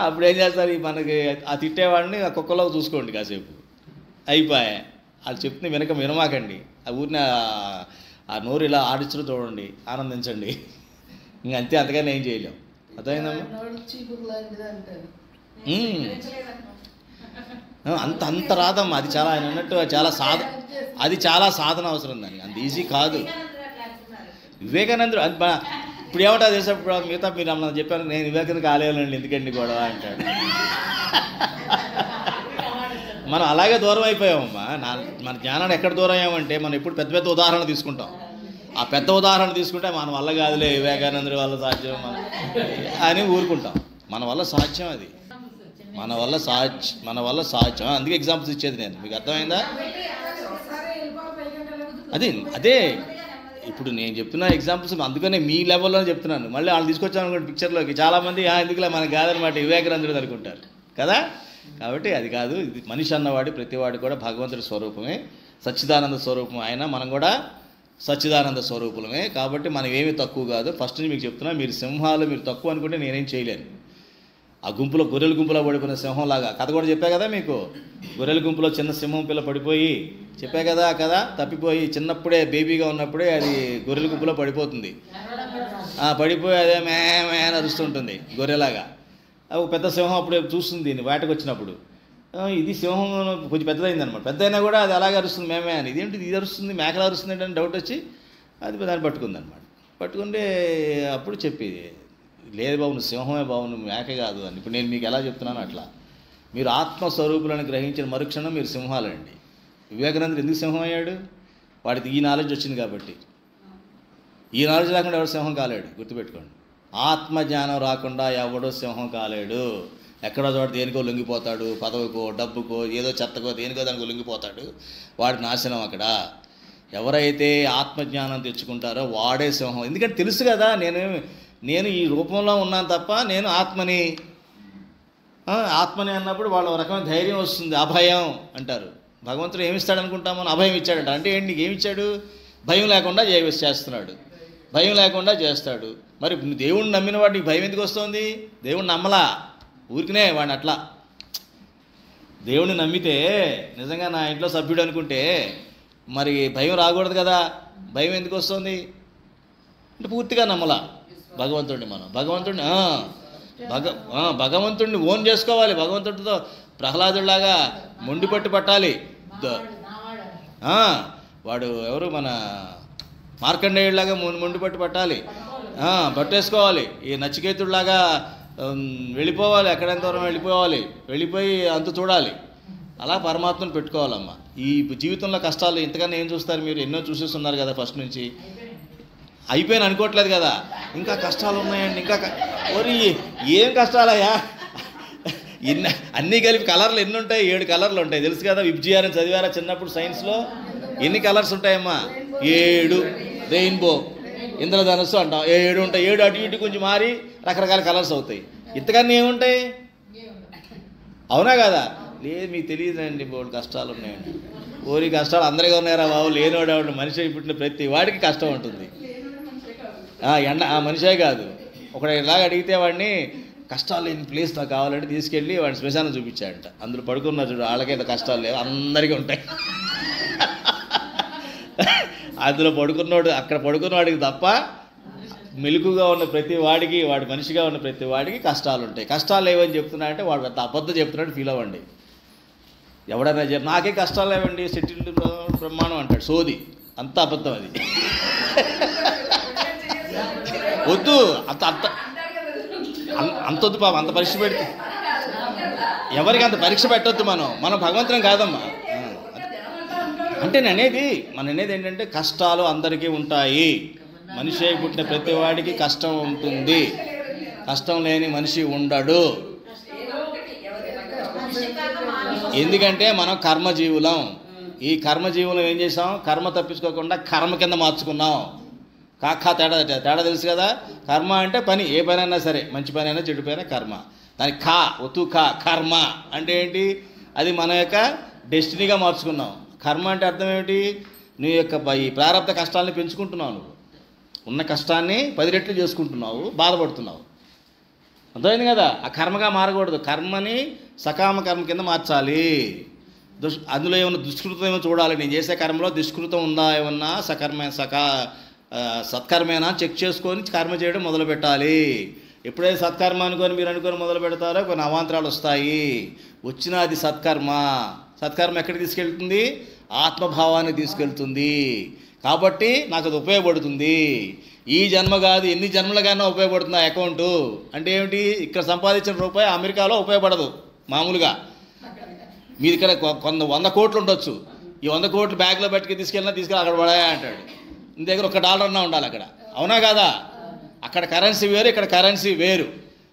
అప్పుడు ఏం చేస్తారు మనకి ఆ తిట్టేవాడిని ఆ కుక్కలో చూసుకోండి కాసేపు అయిపోయా. వాళ్ళు చెప్తే వినమాకండి. ఆ ఊరిని ఆ నోరు ఇలా ఆడించడం చూడండి, ఆనందించండి. ఇంక అంతే, అంతగానే ఏం చేయలేం. అర్థమైందమ్మా? అంత రాదమ్మా. అది చాలా ఆయన అన్నట్టు అది చాలా సాధన అవసరం దానికి, అంత ఈజీ కాదు. వివేకానందుడు ఇప్పుడు ఏమంటారు తెలుసా, ఇప్పుడు మిగతా మీరు అన్న చెప్పాను, నేను వివేకానంద కాలేయాలండి ఎందుకండి గొడవ అంటాడు. మనం అలాగే దూరం అయిపోయామమ్మా. మన జ్ఞానాన్ని ఎక్కడ దూరం అయ్యామంటే మనం ఎప్పుడు పెద్ద పెద్ద ఉదాహరణ తీసుకుంటాం. ఆ పెద్ద ఉదాహరణ తీసుకుంటే మన వల్ల కాదులే, వివేకానందుడి వల్ల సాధ్యం అని ఊరుకుంటాం. మన వల్ల సాధ్యం అది, మన వల్ల సాధ్యం. అందుకే ఎగ్జాంపుల్స్ ఇచ్చేది నేను. మీకు అర్థమైందా? అదే ఇప్పుడు నేను చెప్తున్న ఎగ్జాంపుల్స్ అందుకనే మీ లెవెల్లో చెప్తున్నాను. మళ్ళీ వాళ్ళు తీసుకొచ్చాను అనుకోండి పిక్చర్లోకి, చాలామంది ఎందుకులే మనకు కాదనమాట వివేకానందుడు అనుకుంటారు కదా. కాబట్టి అది కాదు. ఇది మనిషి అన్నవాడి ప్రతివాడు కూడా భగవంతుడి స్వరూపమే, సచ్చిదానంద స్వరూపం ఆయన. మనం కూడా సచ్చిదానంద స్వరూపులమే. కాబట్టి మనం ఏమీ తక్కువ కాదు. ఫస్ట్ నుంచి మీకు చెప్తున్నా, మీరు సింహాలు మీరు తక్కువ అనుకుంటే నేనేం చేయలేను. ఆ గుంపులో గొర్రెల గుంపులో పడిపోయిన సింహంలాగా కథ కూడా చెప్పా కదా మీకు. గొర్రెల గుంపులో చిన్న సింహం పిల్ల పడిపోయి చెప్పా కదా కదా, తప్పిపోయి చిన్నప్పుడే బేబీగా ఉన్నప్పుడే అది గొర్రెల గుంపులో పడిపోతుంది. పడిపోయి అదే మే అరుస్తుంటుంది గొర్రెలాగా. ఒక పెద్ద సింహం అప్పుడే చూస్తుంది దీన్ని వేటకు వచ్చినప్పుడు. ఇది సింహం కొంచెం పెద్దదైంది అనమాట. పెద్ద అయినా కూడా అది అలాగే అరుస్తుంది మేమే అని. ఇదేంటి ఇది అరుస్తుంది, మేకలు అరుస్తుంది అని డౌట్ వచ్చి అది దాన్ని పట్టుకుంది అనమాట. పట్టుకుంటే అప్పుడు చెప్పేది, లేదు బాబు నువ్వు సింహమే బాబు, నువ్వు మేక కాదు అని. ఇప్పుడు నేను మీకు ఎలా చెప్తున్నాను అట్లా. మీరు ఆత్మస్వరూపులను గ్రహించిన మరుక్షణం మీరు సింహాలండి. వివేకానందుడు ఎందుకు సింహం అయ్యాడు? వాడికి ఈ నాలెడ్జ్ వచ్చింది కాబట్టి. ఈ నాలెడ్జ్ రాకుండా ఎవడు సింహం కాలేడు, గుర్తుపెట్టుకోండి. ఆత్మజ్ఞానం రాకుండా ఎవడో సింహం కాలేడు. ఎక్కడో చోట దేనికో లొంగిపోతాడు, పదవికో డబ్బుకో ఏదో చెత్తకో దేనికో దానికో లొంగిపోతాడు. వాడి నాశనం అక్కడ. ఎవరైతే ఆత్మజ్ఞానం తెచ్చుకుంటారో వాడే సింహం. ఎందుకంటే తెలుసు కదా నేను ఈ రూపంలో ఉన్నాను తప్ప నేను ఆత్మని అన్నప్పుడు వాళ్ళ రకమైన ధైర్యం వస్తుంది. అభయం అంటారు. భగవంతుడు ఏమిస్తాడు అనుకుంటామో, అభయం ఇచ్చాడంట. అంటే ఏంటి, నీకు ఏమిచ్చాడు? భయం లేకుండా చేస్తున్నాడు, భయం లేకుండా చేస్తాడు. మరి దేవుణ్ణి నమ్మిన వాడు నీకు భయం ఎందుకు వస్తుంది? దేవుణ్ణి నమ్మలా, ఊరికినే వాడిని అట్లా. దేవుణ్ణి నమ్మితే నిజంగా నా ఇంట్లో సభ్యుడు అనుకుంటే మరి భయం రాకూడదు కదా. భయం ఎందుకు వస్తుంది అంటే పూర్తిగా నమ్మలా భగవంతుడిని. మనం భగవంతుడిని ఓన్ చేసుకోవాలి. భగవంతుడితో ప్రహ్లాదుడిలాగా మొండిపట్టు పట్టాలి. వాడు ఎవరు, మన మార్కండేయుడిలాగా మొండిపట్టు పట్టాలి, పట్టేసుకోవాలి. ఈ నచికేతుడిలాగా వెళ్ళిపోవాలి, ఎక్కడెంత దూరం వెళ్ళిపోయి అంతు చూడాలి. అలా పరమాత్మను పెట్టుకోవాలమ్మా. ఈ జీవితంలో కష్టాలు ఇంతకన్నా ఏం చూస్తారు మీరు? ఎన్నో చూసేస్తున్నారు కదా ఫస్ట్ నుంచి. అయిపోయిన అనుకోవట్లేదు కదా, ఇంకా కష్టాలు ఉన్నాయండి. ఓరి ఏం కష్టాలయ్యా, అన్నీ కలిపి కలర్లు ఎన్ని ఉంటాయి? 7 కలర్లు ఉంటాయి తెలుసు కదా. విబ్జిఆర్ని చదివారా చిన్నప్పుడు సైన్స్లో? ఎన్ని కలర్స్ ఉంటాయమ్మా? 7. రెయిన్బో, ఇంద్రధనుస్సు అంటాం. 7 ఉంటాయి. 7 అటు ఇటు కొంచెం మారి రకరకాల కలర్స్ అవుతాయి. ఇంతకన్నా ఏముంటాయి? అవునా కదా? లేదు మీకు తెలియదండి, బోర్డు కష్టాలు ఉన్నాయండి. ఓరి కష్టాలు అందరికీ ఉన్నాయరా బాబు. లేనివాడు మనిషి పుట్టిన ప్రతి వాడికి కష్టం ఉంటుంది. మనిషే కాదు, ఒకడు ఇలాగ అడిగితే వాడిని కష్టాలు లేని ప్లేస్ నాకు కావాలంటే తీసుకెళ్ళి వాడిని శ్మశానం చూపించాడంట. అందులో పడుకున్నారు చూడు, వాళ్ళకైతే కష్టాలు లేవు, అందరికీ ఉంటాయి. అందులో అక్కడ పడుకున్నవాడికి తప్ప మెలుకుగా ఉన్న ప్రతి వాడికి, వాడి మనిషిగా ఉన్న ప్రతి వాడికి కష్టాలు ఉంటాయి. కష్టాలు లేవని చెప్తున్నాడంటే వాడు అంత అబద్ధం చెప్తున్నాడు ఫీల్ అవ్వండి. ఎవడన్నా నాకే కష్టాలు లేవండి, సెటిల్డ్ బ్రహ్మాండం అంటాడు. సోది, అంత అబద్ధం అది. వద్దు, అంతొద్దు పాపం. అంత పరీక్ష పెడితే ఎవరికి అంత పరీక్ష పెట్టొద్దు. మనం భగవంతురం కాదమ్మా. అంటే మన అనేది ఏంటంటే కష్టాలు అందరికీ ఉంటాయి. మనిషి పుట్టిన ప్రతి వాడికి కష్టం ఉంటుంది. కష్టం లేని మనిషి ఉండడు. ఎందుకంటే మనం కర్మజీవులం. ఈ కర్మజీవులం ఏం చేసాం? కర్మ తప్పించుకోకుండా కర్మ కింద మార్చుకున్నాం. తేడా తెలుసు కదా. కర్మ అంటే పని, ఏ పని అయినా సరే, మంచి పని అయినా చెడు పని కర్మ. దానికి కర్మ అంటే ఏంటి? అది మన యొక్క డెస్టినీగా మార్చుకున్నాం. కర్మ అంటే అర్థం ఏమిటి? నీ యొక్క ఈ ప్రారంభ కష్టాలని పెంచుకుంటున్నావు. నువ్వు ఉన్న కష్టాన్ని 10 రెట్లు చేసుకుంటున్నావు, బాధపడుతున్నావు. అర్థమైంది కదా? ఆ కర్మగా మారకూడదు. కర్మని సకామ కర్మ కింద మార్చాలి. అందులో ఏమైనా దుష్కృతం ఏమో చూడాలి. నేను చేసే కర్మలో దుష్కృతం ఉందా, ఏమన్నా సత్కర్మేనా చెక్ చేసుకొని కర్మ చేయడం మొదలు పెట్టాలి. ఎప్పుడైతే సత్కర్మ అనుకొని మీరు అనుకొని మొదలు పెడతారో కొన్ని అవాంతరాలు వస్తాయి. వచ్చినా అది సత్కర్మ. సత్కర్మ ఎక్కడికి తీసుకెళ్తుంది? ఆత్మభావాన్ని తీసుకెళ్తుంది. కాబట్టి నాకు అది ఉపయోగపడుతుంది. ఈ జన్మ కాదు, ఎన్ని జన్మలుగానో ఉపయోగపడుతుంది ఆ అకౌంటు. అంటే ఏమిటి? ఇక్కడ సంపాదించిన రూపాయి అమెరికాలో ఉపయోగపడదు. మామూలుగా మీది ఇక్కడ 100 కోట్లు ఉండొచ్చు. ఈ 100 కోట్లు బ్యాగ్లో పెట్టుకు తీసుకెళ్ళినా అక్కడ పడాయా అంటాడు. నీ దగ్గర $1 అన్నా ఉండాలి అక్కడ. అవునా కాదా? అక్కడ కరెన్సీ వేరు, ఇక్కడ కరెన్సీ వేరు.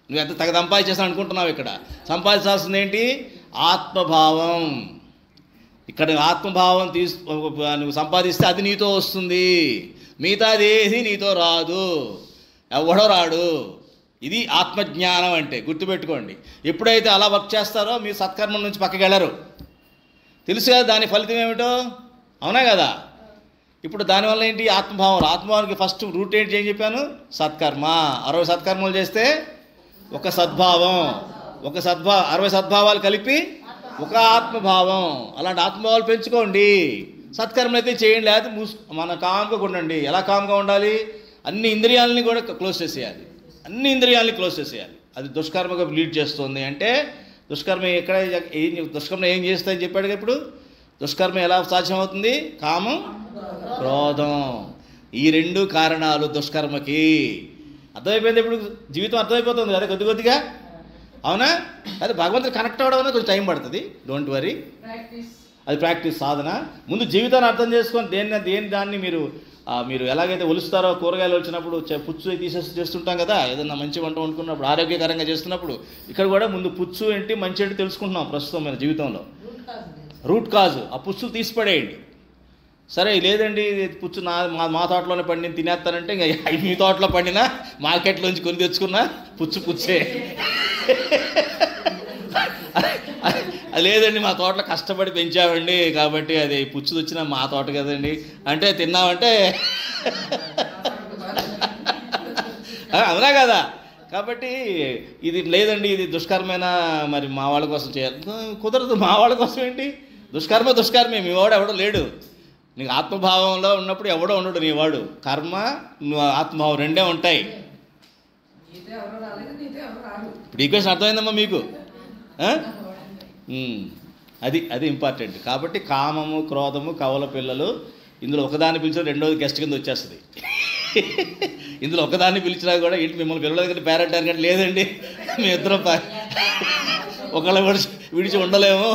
నువ్వు ఎంత సంపాదించేస్తాను అనుకుంటున్నావు. ఇక్కడ సంపాదించాల్సింది ఏంటి? ఆత్మభావం. ఇక్కడ ఆత్మభావం నువ్వు సంపాదిస్తే అది నీతో వస్తుంది. మిగతాది ఏది నీతో రాదు, ఎవడో రాడు. ఇది ఆత్మజ్ఞానం అంటే. గుర్తుపెట్టుకోండి. ఎప్పుడైతే అలా వర్క్ చేస్తారో మీ సత్కర్మం నుంచి పక్కకి వెళ్ళరు. తెలుసు కదా దాని ఫలితం ఏమిటో? అవునా కదా? ఇప్పుడు దానివల్ల ఏంటి? ఆత్మభావం. ఆత్మభావానికి ఫస్ట్ రూట్ ఏంటి అని చెప్పాను? సత్కర్మ. 60 సత్కర్మలు చేస్తే ఒక సద్భావం, 60 సద్భావాలు కలిపి ఒక ఆత్మభావం. అలాంటి ఆత్మభావాలు పెంచుకోండి. సత్కర్మలు అయితే చేయండి, లేకపోతే మన కామ్గా ఉండండి. ఎలా కామ్గా ఉండాలి? అన్ని ఇంద్రియాలని కూడా క్లోజ్ చేసేయాలి. అన్ని ఇంద్రియాలని క్లోజ్ చేసేయాలి. అది దుష్కర్మగా లీడ్ చేస్తుంది. అంటే దుష్కర్మ దుష్కర్మ ఏం చేస్తాయని చెప్పాడు. ఇప్పుడు దుష్కర్మ ఎలా సాధ్యమవుతుంది? కామం, క్రోధం. ఈ 2 కారణాలు దుష్కర్మకి. అర్థమైపోయింది. ఇప్పుడు జీవితం అర్థమైపోతుంది కదా కొద్దిగా. అవునా? అది భగవంతుడు కనెక్ట్ అవ్వడం అనేది కొంచెం టైం పడుతుంది. Don't worry. అది ప్రాక్టీస్, సాధన. ముందు జీవితాన్ని అర్థం చేసుకొని దాన్ని మీరు ఎలాగైతే ఒలుస్తారో, కూరగాయలు వచ్చినప్పుడు పుచ్చు తీసేసి చేస్తుంటాం కదా. ఏదన్నా మంచి వంట వండుకున్నప్పుడు, ఆరోగ్యకరంగా చేస్తున్నప్పుడు ఇక్కడ కూడా ముందు పుచ్చు ఏంటి మంచి ఏంటి తెలుసుకుంటున్నాం ప్రస్తుతం మన జీవితంలో. Root cause. ఆ పుచ్చులు తీసిపడేయండి. సరే లేదండి పుచ్చు మా తోటలోనే పండి తినేస్తానంటే ఇంకా మీ తోటలో పండినా మార్కెట్లోంచి కొని తెచ్చుకున్నా పుచ్చే. లేదండి మా తోటలో కష్టపడి పెంచామండి కాబట్టి అది పుచ్చు వచ్చిన మా తోట కదండి అంటే తిన్నామంటే అవునా కదా? కాబట్టి ఇది లేదండి ఇది దుష్కర్మేనా, మరి మా వాళ్ళ కోసం చేయాలి. కుదరదు. మా వాళ్ళ కోసం ఏంటి? దుష్కర్మే. మీ వాడు ఎవడో లేడు. నీకు ఆత్మభావంలో ఉన్నప్పుడు ఎవడో ఉండడు నీ వాడు. కర్మ, నువ్వు ఆత్మభావం 2 ఉంటాయి. ఇప్పుడు ఈ క్వశ్చన్ అర్థమైందమ్మా మీకు? అది ఇంపార్టెంట్. కాబట్టి కామము, క్రోధము, కవల పిల్లలు, ఇందులో ఒకదాన్ని పిలిచిన రెండోది గెస్ట్ కింద వచ్చేస్తుంది. ఇందులో ఒకదాన్ని పిలిచినా కూడా ఏంటి మిమ్మల్ని పిల్లలు కంటే పేరెంట్ కానీ లేదండి మీ ఇద్దరం ఒకళ్ళ విడిచి ఉండలేము,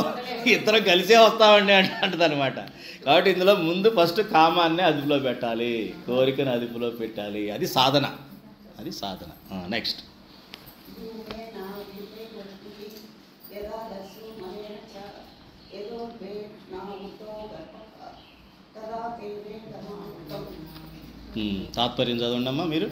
ఇద్దరం కలిసే వస్తామండి అంటుంది అనమాట. కాబట్టి ఇందులో ముందు ఫస్ట్ కామాన్ని అదుపులో పెట్టాలి, కోరికను అదుపులో పెట్టాలి. అది సాధన. నెక్స్ట్ తాత్పర్యం చదవండి అమ్మా మీరు.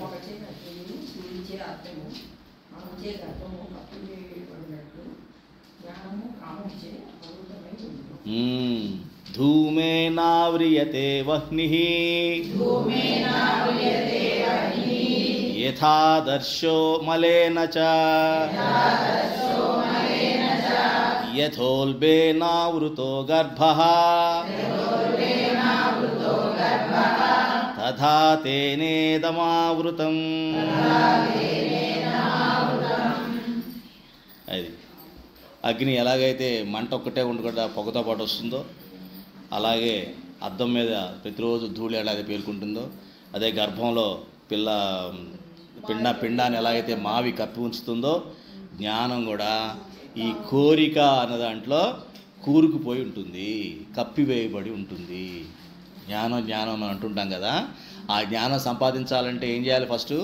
ధూమేనావ్రియతే వహ్నిః యథాదర్శో మలేన చ యథోల్బేనావృతో గర్భః తథా తేనేదమావృతం. అది అగ్ని ఎలాగైతే మంట ఒక్కటే ఉండకుండా పొగతో పాటు వస్తుందో, అలాగే అద్దం మీద ప్రతిరోజు ధూళి ఎలాగైతే పేర్కొంటుందో, అదే గర్భంలో పిండాన్ని ఎలాగైతే మావి కప్పి ఉంచుతుందో, జ్ఞానం కూడా ఈ కోరిక అన్న దాంట్లో కూరుకుపోయి ఉంటుంది, కప్పివేయబడి ఉంటుంది. జ్ఞానం అని అంటుంటాం కదా. ఆ జ్ఞానం సంపాదించాలంటే ఏం చేయాలి? ఫస్ట్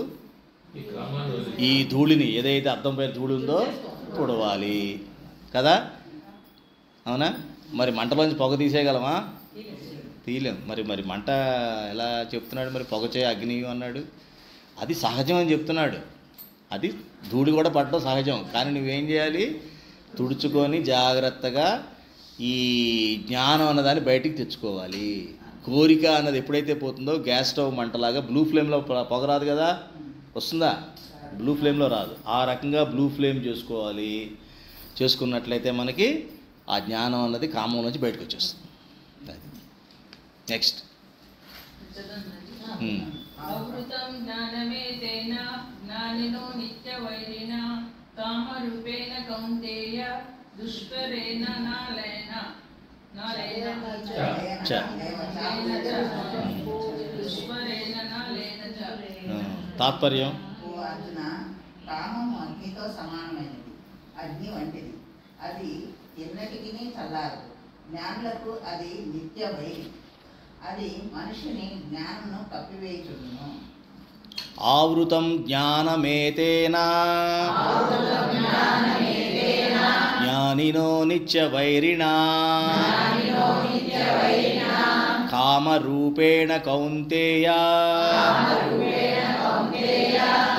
ఈ ధూళిని, ఏదైతే అద్దం పైన ధూళి ఉందో తుడవాలి కదా. అవునా? మరి మంటలోంచి పొగ తీసేయగలమా? తీయలేం. మరి మంట ఎలా చెప్తున్నాడు? మరి పొగ చేయ అగ్ని అన్నాడు. అది సహజం అని చెప్తున్నాడు. అది ధూళి కూడా పడడం సహజం. కానీ నువ్వేం చేయాలి? తుడుచుకొని జాగ్రత్తగా ఈ జ్ఞానం అన్నదాన్ని బయటికి తెచ్చుకోవాలి. కోరిక అన్నది ఎప్పుడైతే పోతుందో గ్యాస్ స్టవ్ మంటలాగా బ్లూ ఫ్లేమ్లో పొగ రాదు కదా, వస్తుందా? బ్లూ ఫ్లేమ్లో రాదు. ఆ రకంగా బ్లూ ఫ్లేమ్ చేసుకోవాలి. చేసుకున్నట్లయితే మనకి ఆ జ్ఞానం అన్నది కామం నుంచి బయటకు వచ్చేస్తుంది. నెక్స్ట్ అవృతం జ్ఞానమే తేన జ్ఞానినో నిత్య వైరిణ కామరూపేణ కౌంతేయ దుష్కరేణ నాలేన దుష్కరేణ నాలేన తాత్పర్యం అర్జున, కామము అగ్నితో సమానమైనది, అగ్ని వంటిది. అది ఎన్నటికీ చల్లారదు. జ్ఞానులకు అది నిత్య వైరి. అది మనిషిని జ్ఞానమును కప్పివేయుచుండును. ఆవృతం జ్ఞానమేతేన జ్ఞానినో నిత్యవైరిణా కామరూపేణ కౌంతేయ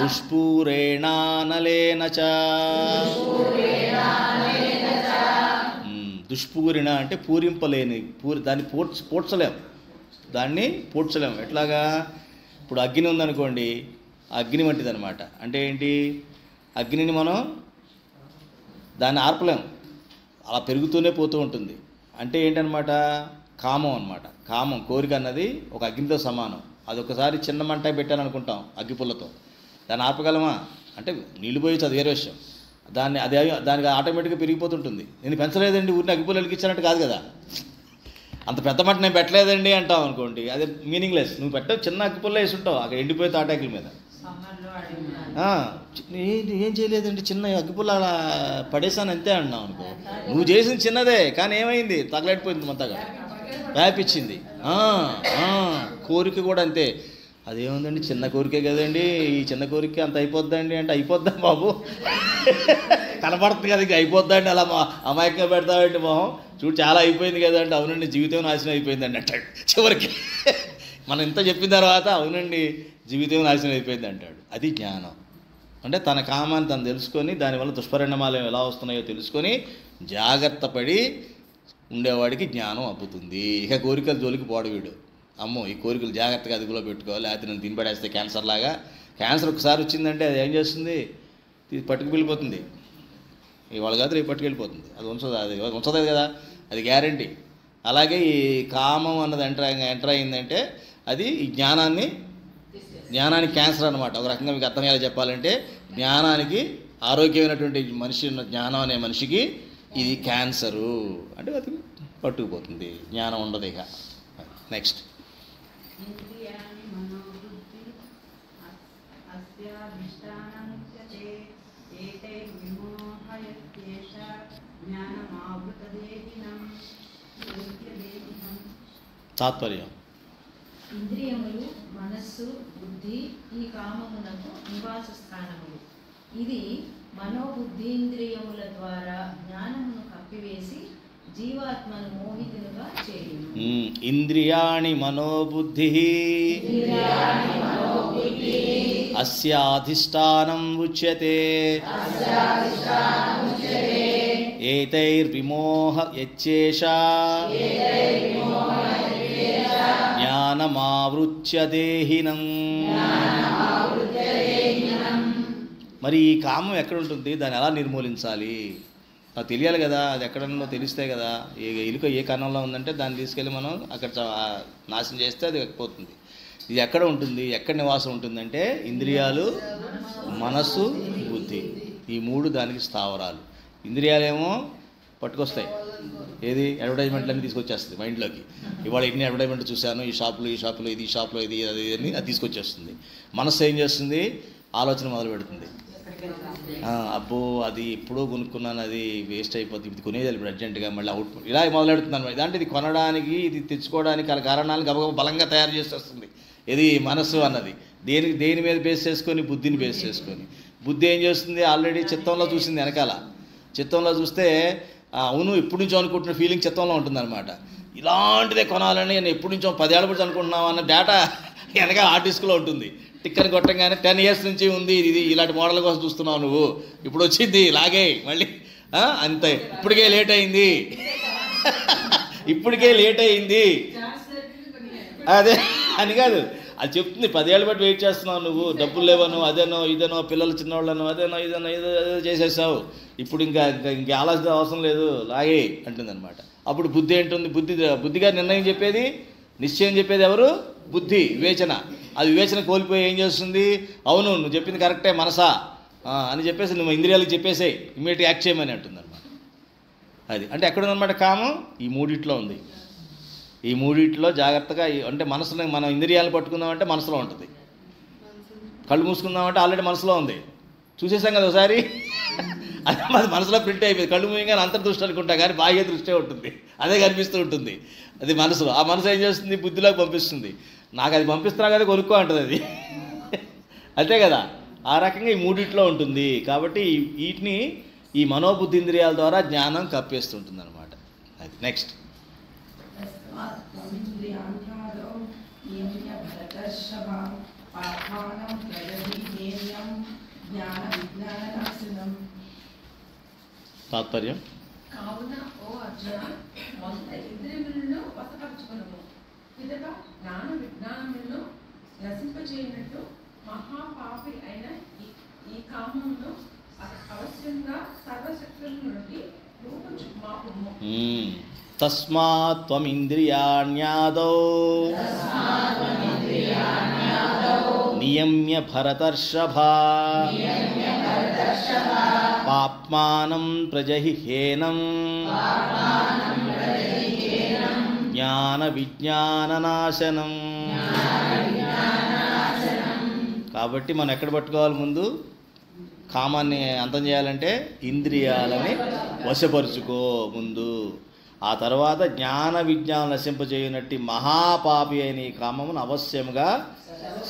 దుష్పూరేణానలేన చ. దుష్పూరిణ అంటే పూరింపలేని, దాన్ని పోడ్చలేం. ఎట్లాగా? ఇప్పుడు అగ్ని ఉందనుకోండి, అగ్ని వంటిది అనమాట. అంటే ఏంటి? అగ్నిని మనం దాన్ని ఆర్పలేం, అలా పెరుగుతూనే పోతూ ఉంటుంది. అంటే ఏంటనమాట? కామం అనమాట. కామం, కోరిక అన్నది ఒక అగ్నితో సమానం. అది ఒకసారి చిన్న మంట పెట్టాను అనుకుంటాం అగ్గిపుల్లతో, దాన్ని ఆపగలమా అంటే? నీళ్ళు పోయి అది వేరే విషయం. దానికి ఆటోమేటిక్గా పెరిగిపోతుంటుంది. నేను పెంచలేదండి, ఊరిని అగ్గిపుల్ల వెలిగించానంటే కాదు కదా. అంత పెద్ద మంట నేను పెట్టలేదండి అంటావు అనుకోండి, అదే మీనింగ్లెస్. నువ్వు పెట్టవు, చిన్న అగ్గిపుల్ల వేసి ఉంటావు అక్కడ ఎండిపోయి తాటాకుల మీద. ఏం చేయలేదండి, చిన్న అగ్గిపుల్ల అలా పడేసాను అంతే అన్నావు అనుకో. నువ్వు చేసింది చిన్నదే, కానీ ఏమైంది? తగలడిపోయింది, మొత్తగా వ్యాపించింది. కోరిక కూడా అంతే. అదేముందండి, చిన్న కోరికే కదండి, ఈ చిన్న కోరిక అంత అయిపోద్దండి అంటే, అయిపోద్దా బాబు? కనపడుతుంది కదా, ఇంక అయిపోద్దండి. అలా అమాయకంగా పెడతామండి మొహం. చూడు చాలా అయిపోయింది కదండి. అవునండి, జీవితం నాశనం అయిపోయిందండి అంటాడు చివరికి. మనం ఇంత చెప్పిన తర్వాత అవునండి జీవితం నాశనం అయిపోయింది అంటాడు. అది జ్ఞానం. అంటే తన కామాన్ని తను తెలుసుకొని, దానివల్ల దుష్పరిణామాలు ఎలా వస్తున్నాయో తెలుసుకొని జాగ్రత్త పడి ఉండేవాడికి జ్ఞానం అబ్బుతుంది. ఇక కోరికలు జోలికి పోడు వీడు. అమ్మో, ఈ కోరికలు జాగ్రత్తగా అదుపులో పెట్టుకోవాలి, లేకపోతే నేను తినిపడేస్తే క్యాన్సర్ లాగా. క్యాన్సర్ ఒకసారి వచ్చిందంటే అది ఏం చేస్తుంది? పట్టుకు వెళ్ళిపోతుంది. ఇవాళ కాదు రేపు పట్టుకెళ్ళిపోతుంది. అది ఉంచదు కదా, అది గ్యారంటీ. అలాగే ఈ కామం అన్నది ఎంటర్ అయిందంటే అది ఈ జ్ఞానానికి క్యాన్సర్ అనమాట. ఒక రకంగా మీకు అర్థమయ్యేలా చెప్పాలంటే, జ్ఞానానికి, ఆరోగ్యమైనటువంటి మనిషి ఉన్న జ్ఞానం అనే మనిషికి ఇది క్యాన్సరు. అంటే అది పట్టుకుపోతుంది, జ్ఞానం ఉండదు ఇక. నెక్స్ట్ తాత్పర్యం. ఇంద్రియములు, మనస్సు, బుద్ధి ఈ కామమునకు నివాస స్థానములు. ఇది మనోబుద్ధీంద్రియముల ద్వారా జ్ఞానమును కప్పివేసి జీవాత్మను మోహితులుగా చేయును. ఇంద్రియాణి మనోబుద్ధి అస్యాధిష్టానం ఉచ్యతే ఏతైర్విమోహ యచ్చేష జ్ఞానమావృత్య దేహినం. మరి ఈ కామం ఎక్కడ ఉంటుంది? దాన్ని ఎలా నిర్మూలించాలి? నాకు తెలియాలి కదా. అది ఎక్కడన్నా తెలిస్తే కదా. ఎలుక ఏ కారణంలో ఉందంటే దాన్ని తీసుకెళ్ళి మనం అక్కడ నాశనం చేస్తే అది పోతుంది. ఇది ఎక్కడ ఉంటుంది, ఎక్కడ నివాసం ఉంటుందంటే ఇంద్రియాలు, మనస్సు, బుద్ధి. ఈ మూడు దానికి స్థావరాలు. ఇంద్రియాలేమో పట్టుకొస్తాయి, ఏది అడ్వర్టైజ్మెంట్లన్నీ తీసుకొచ్చేస్తుంది మైండ్లోకి. ఇవాళ ఎన్ని అడ్వర్టైజ్మెంట్ చూశాను, ఈ షాపులో ఇది, ఈ షాపులో ఇది, అది అని అది తీసుకొచ్చేస్తుంది. మనస్సు ఏం చేస్తుంది? ఆలోచన మొదలు పెడుతుంది. అబ్బో అది ఎప్పుడో కొనుక్కున్నాను, అది వేస్ట్ అయిపోతుంది, ఇది కొనేది ఇప్పుడు అర్జెంటుగా, మళ్ళీ అవుట్పుట్ ఇలా మొదలెడుతున్నాను. ఇదంటే ఇది కొనడానికి, ఇది తెచ్చుకోవడానికి గల కారణాలు గబగబా బలంగా తయారు చేసేస్తుంది. ఇది మనస్సు అన్నది. దేని మీద బేస్ చేసుకొని? బుద్ధిని బేస్ చేసుకొని. బుద్ధి ఏం చేస్తుంది? ఆల్రెడీ చిత్తంలో చూసింది వెనకాల. చిత్తంలో చూస్తే అవును ఎప్పటి నుంచో అనుకుంటున్న ఫీలింగ్ చిత్తంలో ఉంటుందన్నమాట. ఇలాంటిదే కొనాలని నేను ఎప్పటి నుంచో 10 ఏళ్ళ నుంచి అనుకుంటున్నావు అన్న డేటా వెనక ఆ డిస్క్లో ఉంటుంది. టిక్కర్ కొట్టంగానే 10 years నుంచి ఉంది, ఇది ఇలాంటి మోడల్ కోసం చూస్తున్నావు నువ్వు, ఇప్పుడు వచ్చింది లాగే మళ్ళీ అంతే. ఇప్పటికే లేట్ అయింది అదే అని కాదు, అది చెప్తుంది 10 ఏళ్ళు బట్టి వెయిట్ చేస్తున్నావు నువ్వు, డబ్బులు లేవను, అదేనో ఇదేనో, ఇద్దరు చిన్నవాళ్ళను అదేనో ఇదేనో ఏదో చేసేసావు, ఇప్పుడు ఇంకా ఆలోచన అవసరం లేదు, లాగే అంటుంది అనమాట. అప్పుడు బుద్ధి ఏంటుంది? బుద్ధిగా నిర్ణయం చెప్పేది, నిశ్చయం చెప్పేది ఎవరు? బుద్ధి, వివేచన. అది వివేచన కోల్పోయి ఏం చేస్తుంది? అవును నువ్వు చెప్పింది కరెక్టే మనసా అని చెప్పేసి నువ్వు ఇంద్రియాలకు చెప్పేసే ఇమ్మీడియట్గా యాక్ట్ చేయమని అంటుంది అనమాట. అది అంటే ఎక్కడుందన్నమాట కామం? ఈ మూడిట్లో ఉంది. ఈ మూడిట్లో జాగ్రత్తగా అంటే మనసులో మనం ఇంద్రియాలు పట్టుకుందామంటే మనసులో ఉంటుంది, కళ్ళు మూసుకుందామంటే ఆల్రెడీ మనసులో ఉంది, చూసేసాం కదా ఒకసారి, అది మనసులో ప్రింట్ అయిపోయింది. కళ్ళు మూయగానే అంతర్దృష్టి అనుకుంటా కానీ బాహ్య దృష్టి ఉంటుంది, అదే కనిపిస్తూ ఉంటుంది అది మనసులో. ఆ మనసు ఏం చేస్తుంది? బుద్ధిలోకి పంపిస్తుంది. నాకు అది పంపిస్తున్నా కదా కొనుక్కో అంటుంది అది, అంతే కదా. ఆ రకంగా ఈ మూడిట్లో ఉంటుంది. కాబట్టి వీటిని ఈ మనోబుద్ధీంద్రియాల ద్వారా జ్ఞానం కప్పేస్తుంటుంది అనమాట. అది నెక్స్ట్. తాత్పర్యం కావున ఓ అర్జున మొదట ఇంద్రియములను వశపరచుకునము, పిదప జ్ఞాన విజ్ఞానములను నశింపచేయనట్టు మహాపాపి అయిన ఈ కామమును అవశ్యంగా సర్వశక్తుల నుండి రూపుమాపుము. తస్మాత్ త్వమింద్రియాణ్యాదౌ నియమ్య భరతర్షభా పాప్మానం ప్రజహిహేనం జ్ఞాన విజ్ఞాననాశనం. కాబట్టి మనం ఎక్కడ పట్టుకోవాలి? ముందు కామాన్ని అంతం చేయాలంటే ఇంద్రియాలని వశపరుచుకో ముందు. ఆ తర్వాత జ్ఞాన విజ్ఞానం నశింపజేయనట్టి మహాపాపి అయిన ఈ కామమును అవశ్యంగా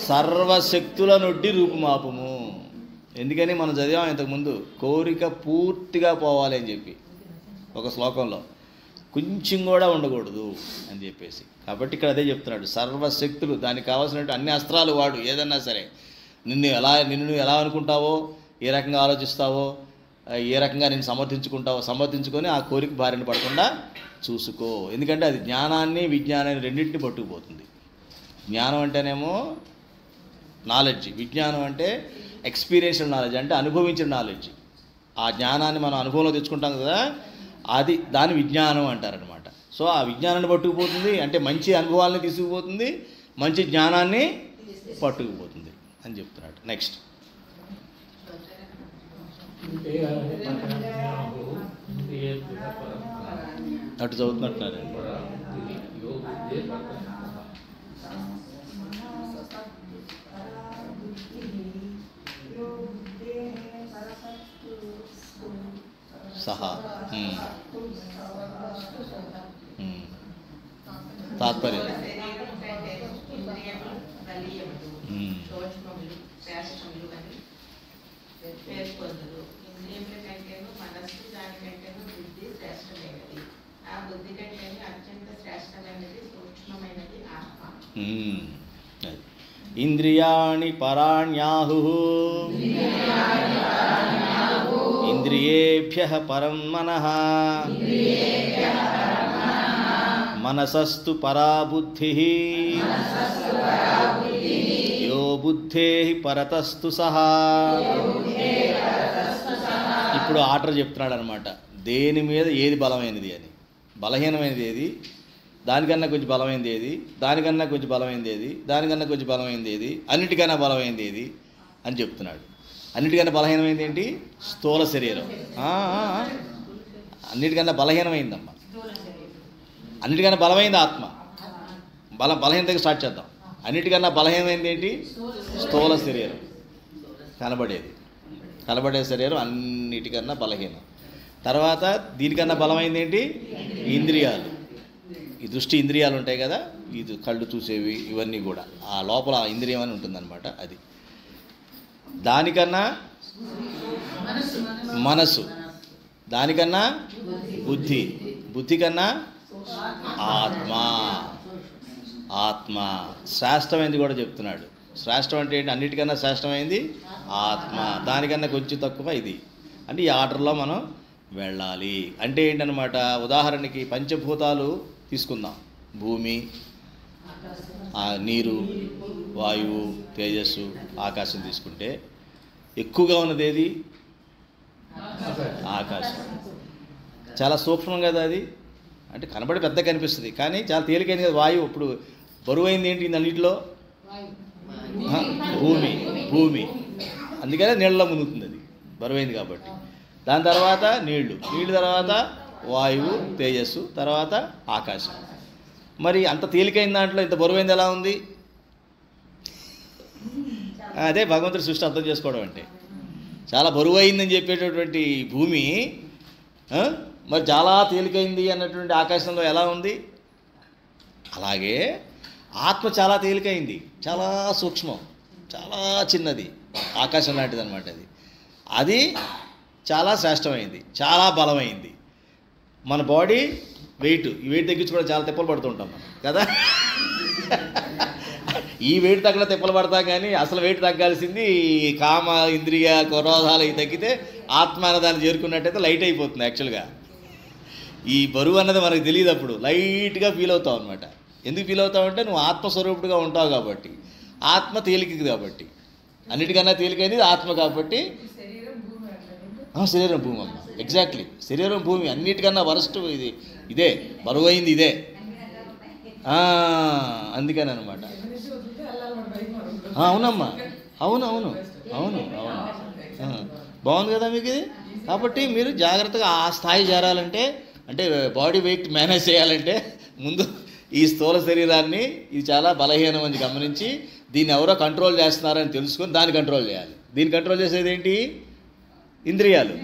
సర్వశక్తుల నుండి రూపుమాపుము. ఎందుకని మనం చదివాం ఇంతకుముందు, కోరిక పూర్తిగా పోవాలి అని చెప్పి ఒక శ్లోకంలో, కొంచెం కూడా ఉండకూడదు అని చెప్పేసి. కాబట్టి ఇక్కడ అదే చెప్తున్నాడు, సర్వశక్తులు, దానికి కావాల్సినట్టు అన్ని అస్త్రాలు వాడు. ఏదన్నా సరే నిన్ను ఎలా అనుకుంటావో, ఏ రకంగా ఆలోచిస్తావో, ఏ రకంగా నేను సమర్థించుకొని ఆ కోరిక బారిన పడకుండా చూసుకో. ఎందుకంటే అది జ్ఞానాన్ని విజ్ఞానాన్ని రెండింటిని పట్టుకుపోతుంది. జ్ఞానం అంటేనేమో నాలెడ్జ్, విజ్ఞానం అంటే ఎక్స్పీరియన్షియల్ నాలెడ్జ్, అంటే అనుభవించిన నాలెడ్జ్. ఆ జ్ఞానాన్ని మనం అనుభవంలో తెచ్చుకుంటాం కదా, అది దాని విజ్ఞానం అంటారనమాట. సో ఆ విజ్ఞానాన్ని పట్టుకుపోతుంది అంటే మంచి అనుభవాలని తీసుకుపోతుంది, మంచి జ్ఞానాన్ని పట్టుకుపోతుంది అని చెప్తున్నాడు. నెక్స్ట్. అటు చదువుతున్నట్టున్నారు. సహా తాత్పర్యం ఇంద్రియముల కంటేను మనస్సు దానికంటేను బుద్ధి శ్రేష్టమైనది. ఆ బుద్ధి కంటేను అత్యంత శ్రేష్టమైనది సూక్ష్మమైనది ఆత్మ. ఇంద్రియాణి పరాణ్యాహు ఇంద్రియేభ్యః పరం మనః మనసస్తు పరా బుద్ధిః యో బుద్ధేః పరతస్తు సహా. ఇప్పుడు ఆర్డర్ చెప్తున్నాడు అనమాట, దేని మీద ఏది బలమైనది అని. బలహీనమైనది ఏది, దానికన్నా కొంచెం బలమైనది ఏది, దానికన్నా కొంచెం బలమైనది ఏది, దానికన్నా కొంచెం బలమైనది ఏది, అన్నిటికన్నా బలమైనది ఏది అని చెప్తున్నాడు. అన్నిటికన్నా బలహీనమైంది ఏంటి? స్థూల శరీరం. అన్నిటికన్నా బలహీనమైందమ్మా, అన్నిటికన్నా బలమైంది ఆత్మ. బలహీనతగా స్టార్ట్ చేద్దాం. అన్నిటికన్నా బలహీనమైంది ఏంటి? స్థూల శరీరం, కనబడే శరీరం అన్నిటికన్నా బలహీనం. తర్వాత దీనికన్నా బలమైంది ఏంటి? ఇంద్రియాలు. ఈ దృష్టి ఇంద్రియాలు ఉంటాయి కదా, ఇది కళ్ళు చూసేవి, ఇవన్నీ కూడా ఆ లోపల ఇంద్రియం అని ఉంటుందన్నమాట. అది దానికన్నా మనసు, దానికన్నా బుద్ధి కన్నా ఆత్మ శ్రేష్టమైంది కూడా చెప్తున్నాడు. శ్రేష్టం అంటే ఏంటి? అన్నిటికన్నా శ్రేష్టమైంది ఆత్మ, దానికన్నా కొంచెం తక్కువ ఇది. అంటే ఈ ఆర్డర్లో మనం వెళ్ళాలి. అంటే ఏంటనమాట, ఉదాహరణకి పంచభూతాలు తీసుకుందాం. భూమి, ఆ నీరు, వాయువు, తేజస్సు, ఆకాశం తీసుకుంటే ఎక్కువగా ఉన్నది ఏది? ఆకాశం. చాలా సూక్ష్మం కదా అది, అంటే కనబడి పెద్ద కనిపిస్తుంది కానీ చాలా తేలికైంది కదా వాయువు. ఇప్పుడు బరువైంది ఏంటి అన్నింటిలో? భూమి. అందుకనే నీళ్ళలో మునుగుతుంది అది, బరువైంది కాబట్టి. దాని తర్వాత నీళ్లు తర్వాత వాయువు, తేజస్సు, తర్వాత ఆకాశం. మరి అంత తేలికైన దాంట్లో ఇంత బరువైంది ఎలా ఉంది? అదే భగవంతుడి సృష్టి అర్థం చేసుకోవడం అంటే. చాలా బరువైందని చెప్పేటటువంటి భూమి మరి చాలా తేలికైంది అన్నటువంటి ఆకాశంలో ఎలా ఉంది? అలాగే ఆత్మ చాలా తేలికైంది, చాలా సూక్ష్మం, చాలా చిన్నది, ఆకాశం లాంటిది అనమాట. అది చాలా శ్రేష్టమైంది, చాలా బలమైంది. మన బాడీ వెయిట్, ఈ వెయిట్ తగ్గించుకోవడం చాలా తిప్పలు పడుతుంటాం మనం కదా. ఈ వెయిట్ తగ్గల తిప్పలు పడతాం కానీ అసలు వెయిట్ తగ్గాల్సింది కామ, ఇంద్రియ, క్రోధాలు ఇవి తగ్గితే ఆత్మ అన్న దాన్ని చేరుకున్నట్టయితే లైట్ అయిపోతుంది. యాక్చువల్గా ఈ బరువు అన్నది మనకు తెలియదు, అప్పుడు లైట్గా ఫీల్ అవుతావు అనమాట. ఎందుకు ఫీల్ అవుతావంటే నువ్వు ఆత్మస్వరూపుడుగా ఉంటావు కాబట్టి, ఆత్మ తేలికది కాబట్టి, అన్నిటికన్నా తేలికైనది ఆత్మ కాబట్టి. శరీరం భూమి అమ్మ, ఎగ్జాక్ట్లీ. శరీరం భూమి అన్నిటికన్నా వరస్ట్ ఇదే బరువైంది ఇదే. అందుకని అనమాట. అవునమ్మా, అవును. బాగుంది కదా మీకు ఇది. కాబట్టి మీరు జాగ్రత్తగా ఆ స్థాయి చేరాలంటే, అంటే బాడీ వెయిట్ మేనేజ్ చేయాలంటే ముందు ఈ స్థూల శరీరాన్ని, ఇది చాలా బలహీనం అని గమనించి దీన్ని ఎవరో కంట్రోల్ చేస్తున్నారని తెలుసుకొని దాన్ని కంట్రోల్ చేయాలి. దీన్ని కంట్రోల్ చేసేది ఏంటి? ఇంద్రియాలు.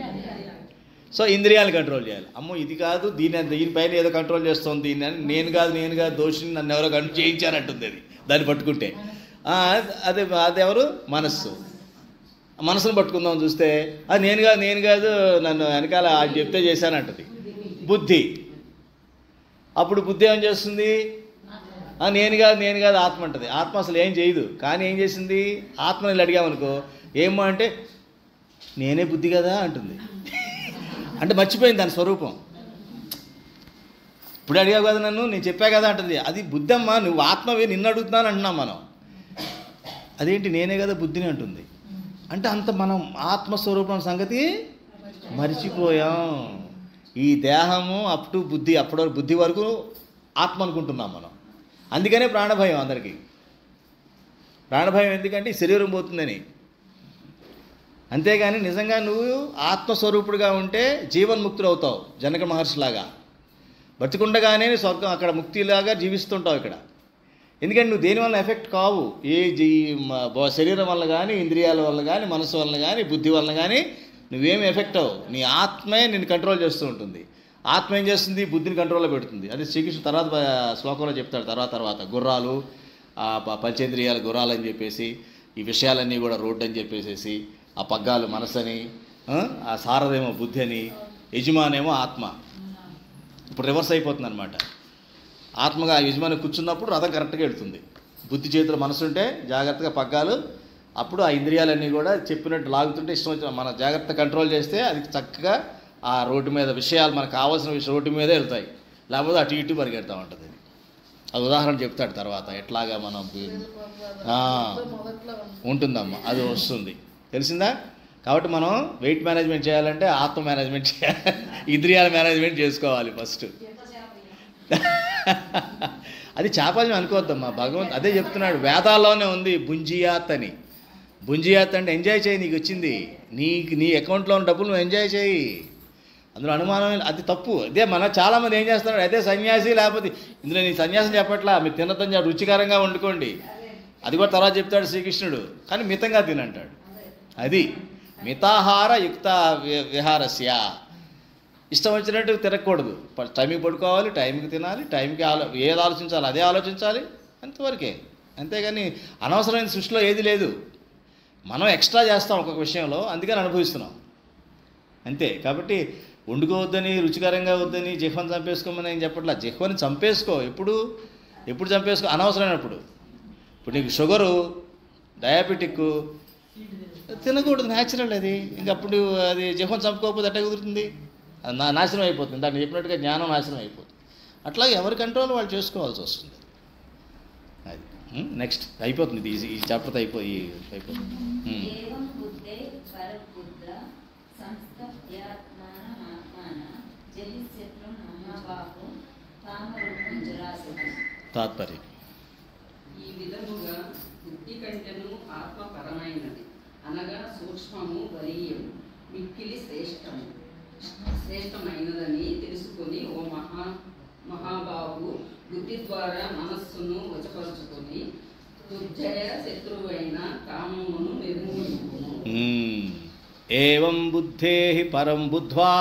సో ఇంద్రియాలను కంట్రోల్ చేయాలి. అమ్మో ఇది కాదు, దీనిపైన ఏదో కంట్రోల్ చేస్తుంది దీన్ని అని, నేను కాదు దోషిని, నన్ను ఎవరో కంట్రోల్ చేయించారంటుంది అది. దాన్ని పట్టుకుంటే అదెవరు? మనస్సు. మనసును పట్టుకుందాం చూస్తే అది నేను కాదు నన్ను వెనకాల చెప్తే చేశానంటది బుద్ధి. అప్పుడు బుద్ధి ఏం చేస్తుంది? నేను కాదు ఆత్మ అంటది. ఆత్మ అసలు ఏం చేయదు, కానీ ఏం చేసింది? ఆత్మని అడిగామనుకో ఏమో అంటే నేనే బుద్ధి కదా అంటుంది. అంటే మర్చిపోయింది దాని స్వరూపం. ఇప్పుడు అడిగావు కదా నన్ను, నేను చెప్పా కదా అంటుంది. అది బుద్ధి అమ్మా, నువ్వు ఆత్మవే, నిన్ను అడుగుతున్నాను అంటున్నాం మనం. అదేంటి నేనే కదా బుద్ధిని అంటుంది. అంటే అంత మనం ఆత్మస్వరూపం సంగతి మర్చిపోయాం. ఈ దేహము అప్ టు బుద్ధి, అప్పటి బుద్ధి వరకు ఆత్మ అనుకుంటున్నాం మనం. అందుకనే ప్రాణభయం అందరికీ. ప్రాణభయం ఎందుకంటే ఈ శరీరం పోతుందని. అంతేగాని నిజంగా నువ్వు ఆత్మస్వరూపుడుగా ఉంటే జీవన్ముక్తుడు అవుతావు, జనక మహర్షిలాగా. బతికుండగానే స్వర్గం, అక్కడ ముక్తిలాగా జీవిస్తుంటావు ఇక్కడ. ఎందుకంటే నువ్వు దేనివల్ల ఎఫెక్ట్ కావు. శరీరం వల్ల కానీ, ఇంద్రియాల వల్ల కానీ, మనసు వల్ల కానీ, బుద్ధి వల్ల కానీ నువ్వేమి ఎఫెక్ట్ అవ్వవు. నీ ఆత్మే నిన్ను కంట్రోల్ చేస్తూ ఉంటుంది. ఆత్మ ఏం చేస్తుంది? బుద్ధిని కంట్రోల్లో పెడుతుంది. అది శ్రీకృష్ణుడు తర్వాత శ్లోకంలో చెప్తాడు. తర్వాత గుర్రాలు, పంచేంద్రియాల గుర్రాలు అని చెప్పేసి, ఈ విషయాలన్నీ కూడా రోడ్డు అని చెప్పేసేసి, ఆ పగ్గాలు మనసని, ఆ సారథేమో బుద్ధి అని, యజమానేమో ఆత్మ. ఇప్పుడు రివర్స్ అయిపోతుంది అనమాట. ఆత్మగా యజమాని కూర్చున్నప్పుడు రథం కరెక్ట్గా వెళ్తుంది. బుద్ధి చేతిలో మనసు ఉంటే జాగ్రత్తగా పగ్గాలు, అప్పుడు ఆ ఇంద్రియాలన్నీ కూడా చెప్పినట్టు లాగుతుంటే ఇష్టం వచ్చిన మన జాగ్రత్త కంట్రోల్ చేస్తే అది చక్కగా ఆ రోడ్డు మీద విషయాలు మనకు కావాల్సిన రోడ్డు మీదే వెళ్తాయి. లేకపోతే అటు ఇటు పరిగెడతా ఉంటుంది. అది ఉదాహరణ చెప్తాడు తర్వాత ఎట్లాగా మనం ఉంటుందమ్మా, అది వస్తుంది. తెలిసిందా? కాబట్టి మనం వెయిట్ మేనేజ్మెంట్ చేయాలంటే ఆత్మ మేనేజ్మెంట్ చేయాలి, ఇంద్రియాల మేనేజ్మెంట్ చేసుకోవాలి ఫస్ట్. అది చాపల్యం అనుకోవద్దమ్మా. భగవంతు అదే చెప్తున్నాడు, వేదాల్లోనే ఉంది భుంజియాత్ అని. భుంజియాత్ అంటే ఎంజాయ్ చేయి, నీకు వచ్చింది, నీ అకౌంట్లో ఉన్న డబ్బులు నువ్వు ఎంజాయ్ చేయి, అందులో అనుమానం. అది తప్పు. అదే మన చాలామంది ఏం చేస్తున్నాడు, అదే సన్యాసి, లేకపోతే ఇందులో నీ సన్యాసం చెప్పట్లా, మీరు తినతని రుచికరంగా వండుకోండి, అది కూడా తర్వాత చెప్తాడు శ్రీకృష్ణుడు, కానీ మితంగా తినంటాడు. అది మితాహార యుక్త విహారస్య. ఇష్టం వచ్చినట్టు తిరగకూడదు. టైంకి పడుకోవాలి, టైంకి తినాలి, టైంకి ఏది ఆలోచించాలి అదే ఆలోచించాలి, అంతవరకే. అంతేగాని అనవసరమైన సృష్టిలో ఏది లేదు. మనం ఎక్స్ట్రా చేస్తాం ఒక్కొక్క విషయంలో, అందుకని అనుభవిస్తున్నాం అంతే. కాబట్టి వండుకోవద్దని, రుచికరంగా వద్దని, జిహ్వని చంపేసుకోమని ఏం చెప్పట్లా. జిహ్వని చంపేసుకో, ఎప్పుడు చంపేసుకో, అనవసరమైనప్పుడు. ఇప్పుడు నీకు షుగరు, డయాబెటిక్ తినకూడదు, న్యాచురల్ అది. ఇంకప్పుడు అది జిహ్వని చంపుకోకపోతే ఎట్లా కుదురుతుంది? నాశనం అయిపోతుంది. దాన్ని చెప్పినట్టుగా జ్ఞానం నాశనం అయిపోతుంది. అట్లాగే ఎవరి కంట్రోల్ వాళ్ళు చేసుకోవాల్సి వస్తుంది. అది నెక్స్ట్ అయిపోతుంది ఈ చాప్టర్ అయిపోతుంది. ఏవం బుద్ధే పరబుద్ధ సంస్థాత్మానమాత్మాన జహిశత్రుం మహాబాహు కామరూపం జరాసతి. తాత్పర్యం ఈ విధముగా బుద్ధి కంటెను ఆత్మ పరమైనది, అనగా సూక్ష్మము బలీయము మిక్కిలి శ్రేష్టమైనదని తెలుసుకొని ఓ మహాబాహు బుద్ధి ద్వారా మనస్సును వశపరుచుకొని దుర్జయ శత్రువైన కామమును నిర్మూలించును. ఏవం బుద్ధే పరం బుద్ధ్వా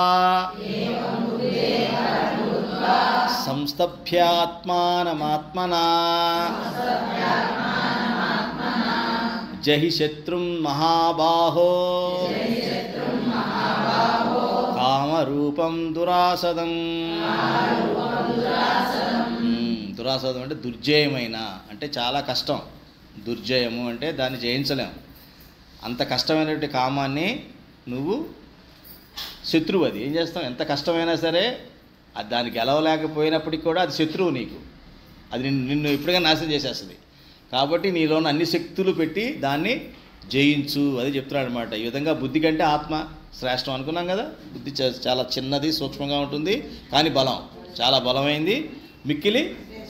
సంస్థభ్యాత్మానమాత్మనా జహి శత్రుం మహాబాహో కామరూపం దురాసదం. దురాసదం అంటే దుర్జయమైన, అంటే చాలా కష్టం. దుర్జయము అంటే దాన్ని జయించలేం. అంత కష్టమైనటువంటి కామాన్ని నువ్వు శత్రువు, అది ఏం చేస్తాం, ఎంత కష్టమైనా సరే అది దాన్ని గెలవలేకపోయినప్పటికీ కూడా అది శత్రువు నీకు, అది నిన్ను ఎప్పుడుగా నాశనం చేసేస్తుంది. కాబట్టి నీలోని అన్ని శక్తులు పెట్టి దాన్ని జయించు, అది చెప్తున్నాడు అనమాట. ఈ విధంగా బుద్ధి కంటే ఆత్మ శ్రేష్టం అనుకున్నాం కదా. బుద్ధి చాలా చిన్నది, సూక్ష్మంగా ఉంటుంది, కానీ బలం చాలా బలమైంది, మిక్కిలి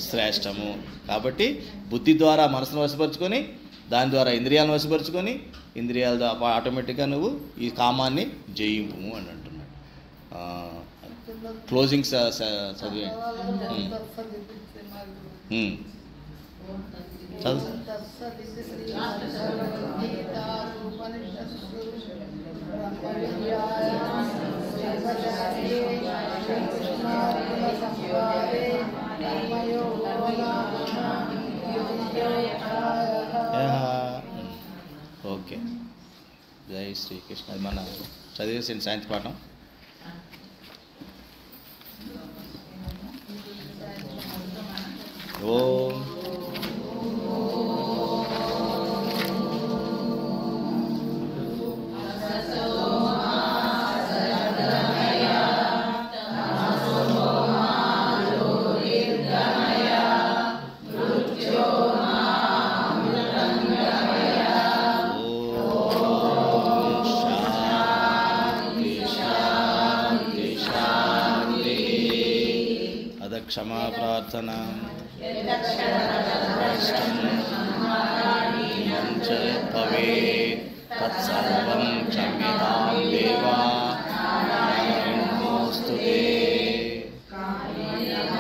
శ్రేష్టము. కాబట్టి బుద్ధి ద్వారా మనసును వశపరుచుకొని, దాని ద్వారా ఇంద్రియాలను వశపరుచుకొని, ఇంద్రియాల ద్వారా ఆటోమేటిక్గా నువ్వు ఈ కామాన్ని జయింపు అని అంటున్నాడు. క్లోజింగ్ చదివే చదువు. ఓకే, జై శ్రీకృష్ణ. అది మన చదివేసిన సాయంత్రం పాఠం. ఓం क्षमा प्रार्थना तत्सर्वं क्षम्यतां देवा नमोऽस्तु ते।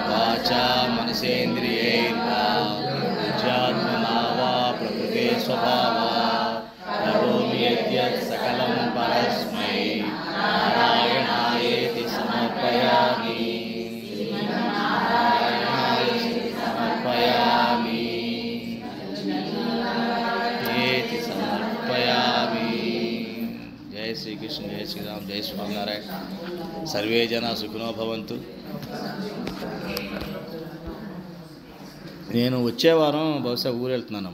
वाचा मनसेन्द्रियैर्वा बुद्ध्यात्मना वा प्रकृते स्वभावात् करोमि यद्यत् सकलं परस्मै नारायणायेति समर्पयामि। जय श्री कृष्ण, जय श्री राम, जय स्वामीनारायण। सर्वे जना सुखिनो भवन्तु। నేను వచ్చే వారం బహుశా ఊరు వెళ్తున్నాను.